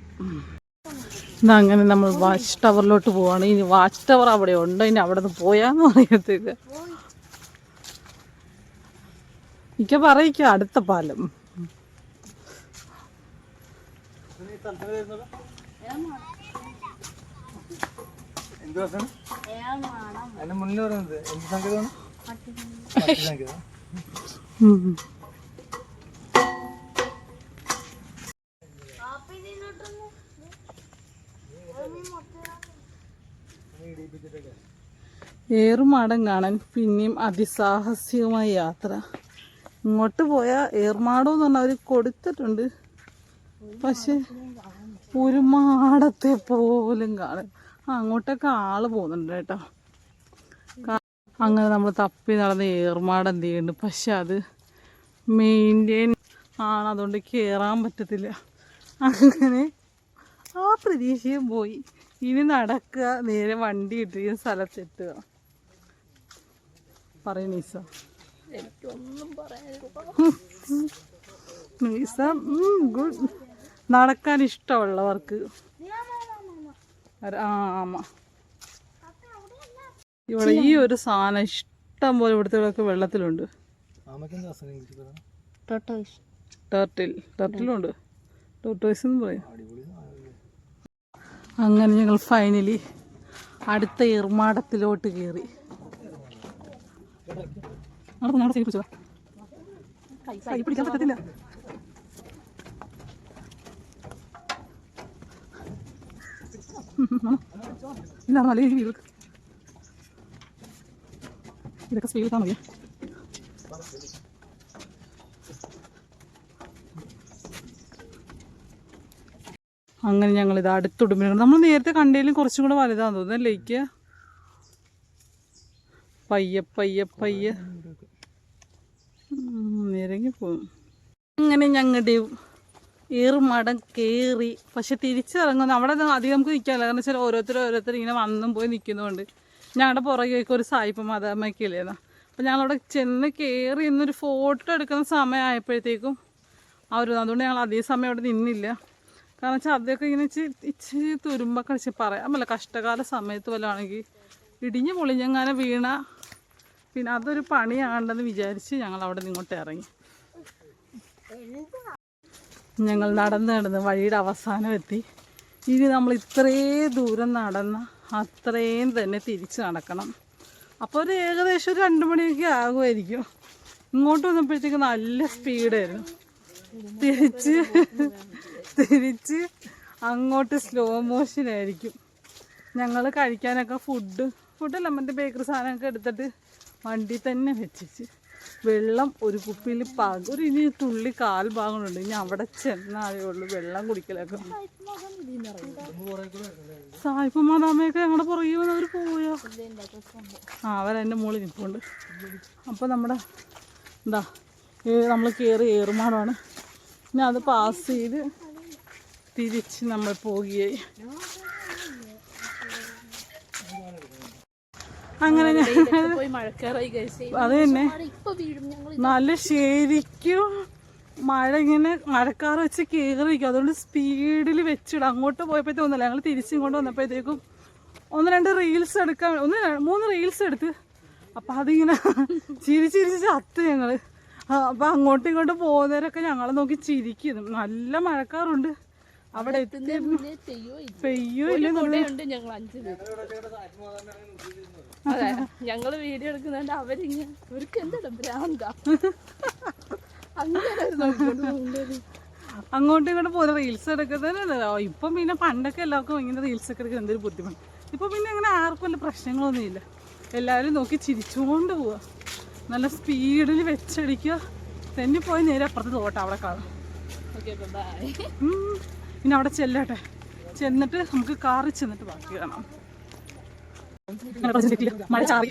അങ്ങനെ നമ്മൾ വാച്ച് ടവറിലോട്ട് പോവാണ്. ഇനി വാച്ച് ടവർ അവിടെ ഉണ്ട്. ഇനി അവിടെ നിന്ന് പോയാന്ന് പറയത്തില്ല. എനിക്ക് പറയിക്കാം അടുത്ത പാലം. ഏറുമാടം കാണാൻ പിന്നെയും അതിസാഹസികമായ യാത്ര. ഇങ്ങോട്ട് പോയാൽ ഏറുമാടം എന്ന് പറഞ്ഞാൽ അവർ കൊടുത്തിട്ടുണ്ട്. പക്ഷെ ഒരു മാടത്തെ പോലും കാണും. അങ്ങോട്ടൊക്കെ ആള് പോകുന്നുണ്ട് കേട്ടോ. അങ്ങനെ നമ്മൾ തപ്പി നടന്ന് ഏറുമാടം എന്ത് ചെയ്യുന്നുണ്ട്. പക്ഷെ അത് മെയിൻറ്റെയിൻ ആണ്, അതുകൊണ്ട് കയറാൻ പറ്റത്തില്ല. അങ്ങനെ ആ പ്രതീക്ഷയും പോയി. ഇനി നടക്കുക, നേരെ വണ്ടി ഇട്ടിരിക്കുന്ന സ്ഥലത്തെത്തുക. പറയൂ നീസ. എനിക്കൊന്നും പറയാനില്ല. നീസ ഗുഡ്. നടക്കാൻ ഇഷ്ടമുള്ളവർക്ക് ആമ ഇവിടെ ഈ ഒരു സാധനം ഇഷ്ടം പോലെ ഇവിടുത്തെ വെള്ളത്തിലുണ്ട്. ടർട്ടിലുണ്ട്. ടോർട്ടോയ്സ് എന്ന് പറയും. അങ്ങനെ ഞങ്ങൾ ഫൈനലി അടുത്ത ഏറുമാടത്തിലോട്ട് കയറി. കൈ പിടിക്കാൻ പറ്റത്തില്ല. ഇല്ല നല്ല രീതിയിൽ ഇതൊക്കെ സ്പീഡ് എടുത്താൽ മതിയാ. അങ്ങനെ ഞങ്ങളിത് അടുത്തുടുമ്പിലാണ്. നമ്മൾ നേരത്തെ കണ്ടതിലും കുറച്ചും കൂടെ വലുതാന്ന് തോന്നുന്നു ലേക്ക്. പയ്യെ പയ്യെ പയ്യെ നിരങ്ങി പോകും. അങ്ങനെ ഞങ്ങളുടെ ഏറുമാടം കയറി. പക്ഷെ തിരിച്ചിറങ്ങുന്നു അവിടെ അധികം നമുക്ക് നിൽക്കാമല്ലോ. കാരണം വെച്ചാൽ ഓരോരുത്തർ ഇങ്ങനെ വന്നും പോയി നിൽക്കുന്നതുകൊണ്ട്. ഞങ്ങളുടെ പുറകേക്ക് ഒരു സായിപ്പ് മദാമ്മയൊക്കെ ഇല്ലേന്നാ. അപ്പോൾ ഞങ്ങളവിടെ ചെന്ന് കയറി ഇന്നൊരു ഫോട്ടോ എടുക്കുന്ന സമയമായപ്പോഴത്തേക്കും അതുകൊണ്ട് ഞങ്ങൾ അധികം സമയം അവിടെ നിന്നില്ല. കാരണം വെച്ചാൽ അതൊക്കെ ഇങ്ങനെ ഇച്ചിരി തുരുമ്പൊക്കെ വെച്ച് പറയാമല്ല. കഷ്ടകാല സമയത്ത് വല്ലതാണെങ്കിൽ ഇടിഞ്ഞ് പൊളിഞ്ഞങ്ങനെ വീണ പിന്നെ അതൊരു പണിയാണ്ടെന്ന് വിചാരിച്ച് ഞങ്ങൾ അവിടെ നിന്ന് ഇങ്ങോട്ട് ഇറങ്ങി. ഞങ്ങൾ നടന്ന് വഴിയുടെ അവസാനം എത്തി. ഇനി നമ്മൾ ഇത്രയും ദൂരം നടന്ന അത്രയും തന്നെ തിരിച്ച് നടക്കണം. അപ്പോൾ ഒരു ഏകദേശം ഒരു 2 മണിയൊക്കെ ആകുമായിരിക്കും. ഇങ്ങോട്ട് വന്നപ്പോഴത്തേക്ക് നല്ല സ്പീഡായിരുന്നു. തിരിച്ച് അങ്ങോട്ട് സ്ലോ മോഷനായിരിക്കും. ഞങ്ങൾ കഴിക്കാനൊക്കെ ഫുഡല്ല മറ്റേ ബേക്കറി സാധനമൊക്കെ എടുത്തിട്ട് വണ്ടി തന്നെ വെച്ചിച്ച്. വെള്ളം ഒരു കുപ്പിയിൽ ഒരു ഇനി തുള്ളി കാൽ ഭാഗങ്ങളുണ്ട്. ഇനി അവിടെ ചെന്നാലേ ഉള്ളൂ വെള്ളം കുടിക്കലൊക്കെ. സായിപ്പ് മാതാമയൊക്കെ ഞങ്ങളുടെ പുറകെ വന്ന് അവർ പോയോ? അവരെൻ്റെ മുകളിൽ നിൽപ്പുണ്ട്. അപ്പോൾ നമ്മുടെ നമ്മൾ കയറി ഏറുമാടമാണ്. പിന്നെ അത് പാസ് ചെയ്ത് തിരിച്ച് നമ്മൾ പോവുകയായി. അങ്ങനെ പോയി മഴക്കാറായി കഴിച്ചു. അത് തന്നെ ഇപ്പൊ വീഴും. ഞങ്ങൾ നല്ല ശരിക്കും മഴ ഇങ്ങനെ മഴക്കാറ് വെച്ച് കയറിയിരിക്കും. അതുകൊണ്ട് സ്പീഡിൽ വെച്ചിടും. അങ്ങോട്ട് പോയപ്പോഴത്തേക്കും ഒന്നുമില്ല, ഞങ്ങൾ തിരിച്ചിങ്ങോട്ട് വന്നപ്പോഴത്തേക്കും 1-2 റീൽസ് എടുക്കാൻ 3 റീൽസ് എടുത്ത്. അപ്പം അതിങ്ങനെ ചിരിച്ചിരിച്ച് ചത്ത് ഞങ്ങൾ. അപ്പം അങ്ങോട്ടും ഇങ്ങോട്ടും പോകുന്നവരൊക്കെ ഞങ്ങളെ നോക്കി ചിരിക്കുന്നു. നല്ല മഴക്കാറുണ്ട്. അവിടെ പെയ്യോ ഇല്ല. ഞങ്ങൾ 5 പേര്. അതെ, ഞങ്ങള് വീഡിയോ എടുക്കുന്നുണ്ട്. അവരിങ്ങനെ അവർക്ക് എന്താണ് ഭ്രാന്ത. അങ്ങോട്ടും ഇങ്ങോട്ടും പോകുന്ന റീൽസ് എടുക്കുന്നതിനല്ലോ. ഇപ്പം പിന്നെ പണ്ടൊക്കെ എല്ലാവർക്കും ഇങ്ങനെ റീൽസ് ഒക്കെ എടുക്കുന്നത് എന്തൊരു ബുദ്ധിമുട്ട്. ഇപ്പം പിന്നെ അങ്ങനെ ആർക്കും വല്ല പ്രശ്നങ്ങളൊന്നുമില്ല. എല്ലാവരും നോക്കി ചിരിച്ചുകൊണ്ട് പോവുക. നല്ല സ്പീഡിൽ വെച്ചടിക്കുക. തന്നെ പോയി നേരെ അപ്പുറത്ത് തോട്ടം അവിടെ കാണാം. പിന്നെ അവിടെ ചെല്ലട്ടെ. ചെന്നിട്ട് നമുക്ക് കാറിൽ ചെന്നിട്ട് ബാക്കി കാണാം. മഴ ചാറി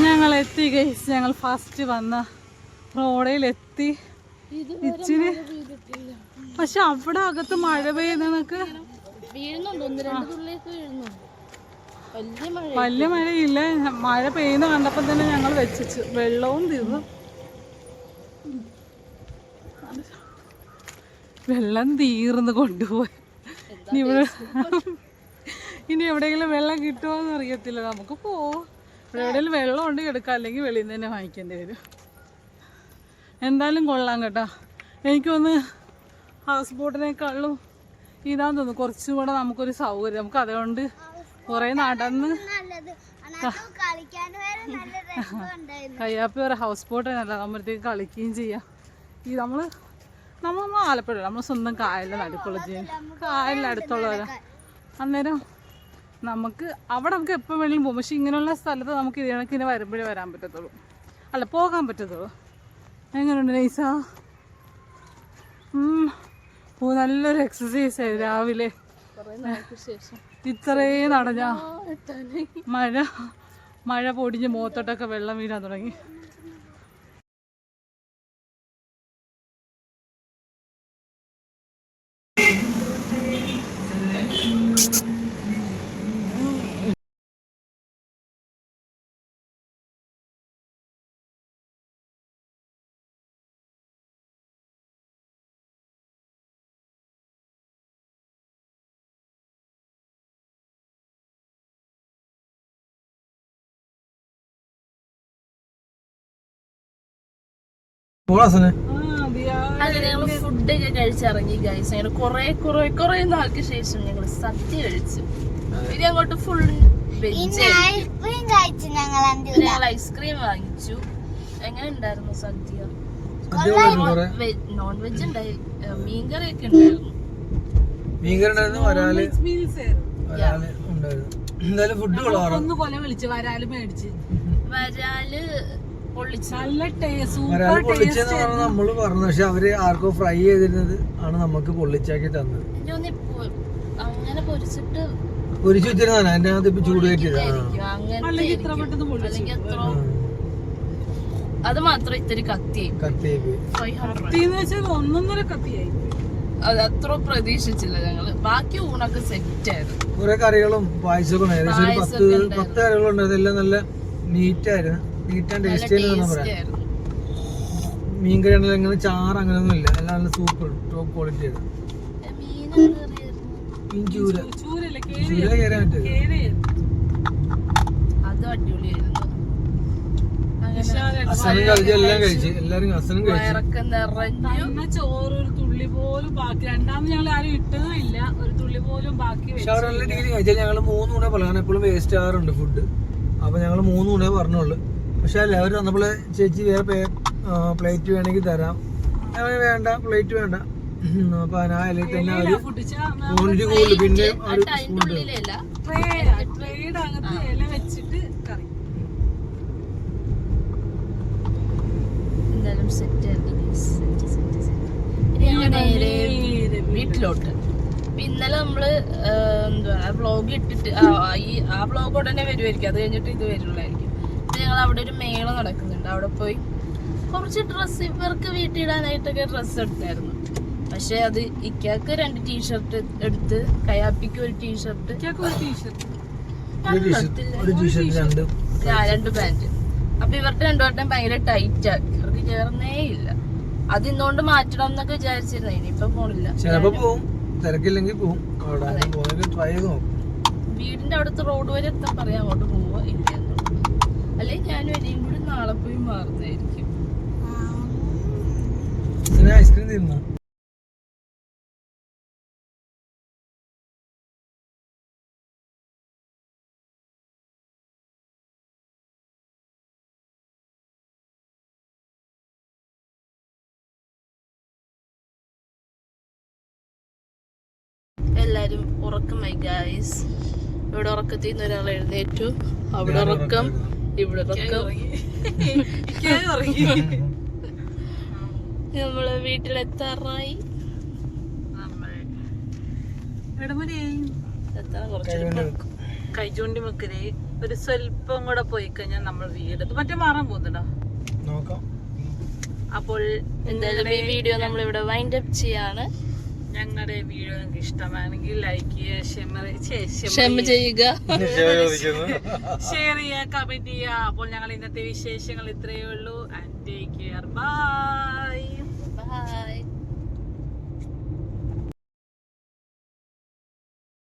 ഞങ്ങൾ എത്തി ഗൈസ്. ഞങ്ങൾ ഫസ്റ്റ് വന്ന റോഡിലെത്തി. ഇച്ചിരി പക്ഷെ അവിടെ അകത്ത് മഴ പെയ്യുന്നതൊക്കെ വലിയ മഴയില്ല. മഴ പെയ്യുന്ന കണ്ടപ്പോൾ തന്നെ ഞങ്ങൾ വെച്ചു. വെള്ളവും തീർന്നു. വെള്ളം തീർന്ന് കൊണ്ടുപോയി. ഇനി എവിടെയെങ്കിലും വെള്ളം കിട്ടുമോ എന്ന് അറിയത്തില്ല. നമുക്ക് പോവാം. ഇവിടെ എവിടെയെങ്കിലും വെള്ളം ഉണ്ടെങ്കിൽ എടുക്കാം, അല്ലെങ്കിൽ വെളിയിൽ നിന്ന് തന്നെ വാങ്ങിക്കേണ്ടി വരും. എന്തായാലും കൊള്ളാം കേട്ടോ. എനിക്കൊന്ന് ഹൗസ് ബോട്ടിനേക്കാളും ഇതാന്ന് തോന്നുന്നു കുറച്ചും കൂടെ നമുക്കൊരു സൗകര്യം. നമുക്ക് അതുകൊണ്ട് കുറേ നടന്ന് കയ്യാപ്പി വരെ ഹൗസ് ബോട്ട് നല്ല നമ്മളത്തേക്ക് കളിക്കുകയും ചെയ്യാം. ഈ നമ്മൾ ആലപ്പുഴ നമ്മൾ സ്വന്തം കായലിൻ്റെ നടുക്കുള്ള കായലിൻ്റെ അടുത്തുള്ളവരാ. അന്നേരം നമുക്ക് അവിടെ നമുക്ക് എപ്പോൾ വേണമെങ്കിലും പോകും. പക്ഷെ ഇങ്ങനെയുള്ള സ്ഥലത്ത് നമുക്ക് ഇത് കണക്കിന് വരുമ്പോഴേ വരാൻ പറ്റത്തുള്ളൂ, അല്ല പോകാൻ പറ്റത്തുള്ളൂ. എങ്ങനെയുണ്ട് നൈസാ? നല്ലൊരു എക്സസൈസ് ആയി രാവിലെ. ഇത്രയും നടഞ്ഞാ മഴ പൊടിഞ്ഞ് മുഖത്തോട്ടൊക്കെ വെള്ളം വീഴാൻ തുടങ്ങി. അങ്ങനെ ഞങ്ങൾ ഫുഡൊക്കെ കഴിച്ചിറങ്ങി ഗൈസ്. അങ്ങനെ കുറെ നാൾക്ക് ശേഷം ഞങ്ങൾ സദ്യ കഴിച്ചു. ഇനി അങ്ങോട്ട് ഫുൾ വെജ്. ഞങ്ങൾ ഐസ്ക്രീം വാങ്ങിച്ചു. എങ്ങനെ ഉണ്ടായിരുന്നു സദ്യ? നോൺ വെജ് ഉണ്ടായി, മീൻകറിയൊക്കെ ഉണ്ടായിരുന്നു. വരാല് നമ്മള് പറഞ്ഞു. പക്ഷെ അവര് ആർക്കോ ഫ്രൈ ചെയ്തിരുന്നത് ആണ് നമുക്ക് പൊള്ളിച്ചാക്കി തന്നത്. അങ്ങനെ പൊരിച്ചിട്ട് വെച്ചിരുന്നാണ് അതിന്റെ അകത്ത് ഇപ്പൊ ചൂട് കയറ്റിയത്. അത് മാത്രം ഇത്തിരി കത്തിയായി. അത് അത്ര പ്രതീക്ഷിച്ചില്ല ഞങ്ങള്. ബാക്കി ഊണൊക്കെ സെറ്റ് ആയിരുന്നു. കുറെ കറികളും പായസവും ഏകദേശം ഒരു 10 കറികളുണ്ടായിരുന്നു. എല്ലാം നല്ല നീറ്റായിരുന്നു. നീറ്റ് ആൻഡ് ടേസ്റ്റി ആണെന്ന് പറയാം. മീൻ കറി ആണെങ്കിലും അങ്ങനെ ചാറ് അങ്ങനെയൊന്നും ഇല്ല. എല്ലാം നല്ല സൂപ്പർ ടോപ്പ് ക്വാളിറ്റി ആയിരുന്നു. മീൻ ചൂര കയറാൻ പറ്റും. അത് അടിപൊളിയായിരുന്നു. അസനും കഴിച്ചു, എല്ലാം കഴിച്ചു. എല്ലാരും അസനും കഴിച്ചു. ചോറ് ഒരു തുള്ളി പോലും ബാക്കി. രണ്ടാമത് ഞങ്ങൾ ആരും ഇട്ടതുമില്ല, ഒരു തുള്ളി പോലും ബാക്കി. പക്ഷെ അവർ നല്ല രീതിയിൽ കഴിച്ചാൽ ഞങ്ങൾ 3 ഊണേ പറഞ്ഞു. കാരണം എപ്പോഴും വേസ്റ്റ് ആകാറുണ്ട് ഫുഡ്. അപ്പൊ ഞങ്ങൾ 3 ഊണേ പറഞ്ഞുള്ളൂ. പക്ഷെ അല്ല, അവർ വന്നപ്പോൾ ചേച്ചി വേറെ പ്ലേറ്റ് വേണമെങ്കിൽ തരാം. വേണ്ട, പ്ലേറ്റ് വേണ്ട. അപ്പൊ ആ ഇലയിൽ തന്നെ അവര് ക്വാണ്ടിറ്റി കൂടുതൽ. പിന്നെ വീട്ടിലോട്ട് ഇന്നലെ നമ്മള് എന്തുവാ വ്ളോഗ് ഇട്ടിട്ട് ആ വ്ളോഗ് ഉടനെ വരുമായിരിക്കും. അത് കഴിഞ്ഞിട്ട് ഇത് വരുള്ളായിരിക്കും. ഞങ്ങൾ അവിടെ ഒരു മേള നടക്കുന്നുണ്ട്. അവിടെ പോയി കുറച്ച് ഡ്രസ്സ് ഇവർക്ക് വീട്ടിടാനായിട്ടൊക്കെ ഡ്രസ്സ് എടുത്തായിരുന്നു. പക്ഷെ അത് ഇക്കാക്ക് 2 ടീഷർട്ട് എടുത്ത്, കയാപ്പിക്ക് 1 ടീഷർട്ട്, ഒരു ടീഷർട്ട് ഒരു ടീഷർട്ട് 2 പാന്റ്. അപ്പൊ ഇവരുടെ രണ്ടുവട്ടം ഭയങ്കര ടൈറ്റ് ആക്കി, ഇവർക്ക് ചേർന്നേ ഇല്ല. അത് ഇന്നുകൊണ്ട് മാറ്റണം എന്നൊക്കെ വിചാരിച്ചിരുന്നു. ഇനിയിപ്പൊ പോണില്ല, ചിലപ്പോ പോവും, തിരക്കില്ലെങ്കിൽ പോവും. അവിടെ പോയി ട്രൈ ചെയ്ത് നോക്കും. വീടിന്റെ അവിടുത്തെ റോഡ് വരെ എത്താൻ പറയാം, അങ്ങോട്ട് പോവാ ഇല്ല. അല്ലെങ്കിൽ ഞാനും എലിയും കൂടി നാളെ പോയി മാറുന്നതായിരിക്കും. ഐസ്ക്രീം തീർന്നോ? എല്ലാരും ഉറക്കമായി ഗായ്സ്. ഇവിടെ ഉറക്കത്തിൽ നിന്ന് ഒരാൾ എഴുന്നേറ്റു. അവിടെ ഉറക്കം, ഇവിടെ ഉറക്കം. നമ്മള് വീട്ടിലെത്താറായി. എത്താൻ കുറച്ച് കൈചൂണ്ടി വെക്കല് ഒരു സ്വല്പം കൂടെ പോയി കഴിഞ്ഞാൽ നമ്മൾ വീട് മറ്റേ മാറാൻ പോകുന്നുണ്ടോ നോക്കാം. അപ്പോൾ എന്തായാലും ഈ വീഡിയോ നമ്മളിവിടെ വൈൻഡ് അപ്പ് ചെയ്യാണ്. ഞങ്ങളുടെ വീഡിയോ നിങ്ങൾക്ക് ഇഷ്ടമാണെങ്കിൽ ലൈക്ക് ചെയ്യുക, ക്ഷമ ചെയ്യുക, ഷെയർ ചെയ്യുക, കമന്റ് ചെയ്യുക. അപ്പോൾ ഞങ്ങൾ ഇന്നത്തെ വിശേഷങ്ങൾ ഇത്രയേ ഉള്ളൂ. And take care, by.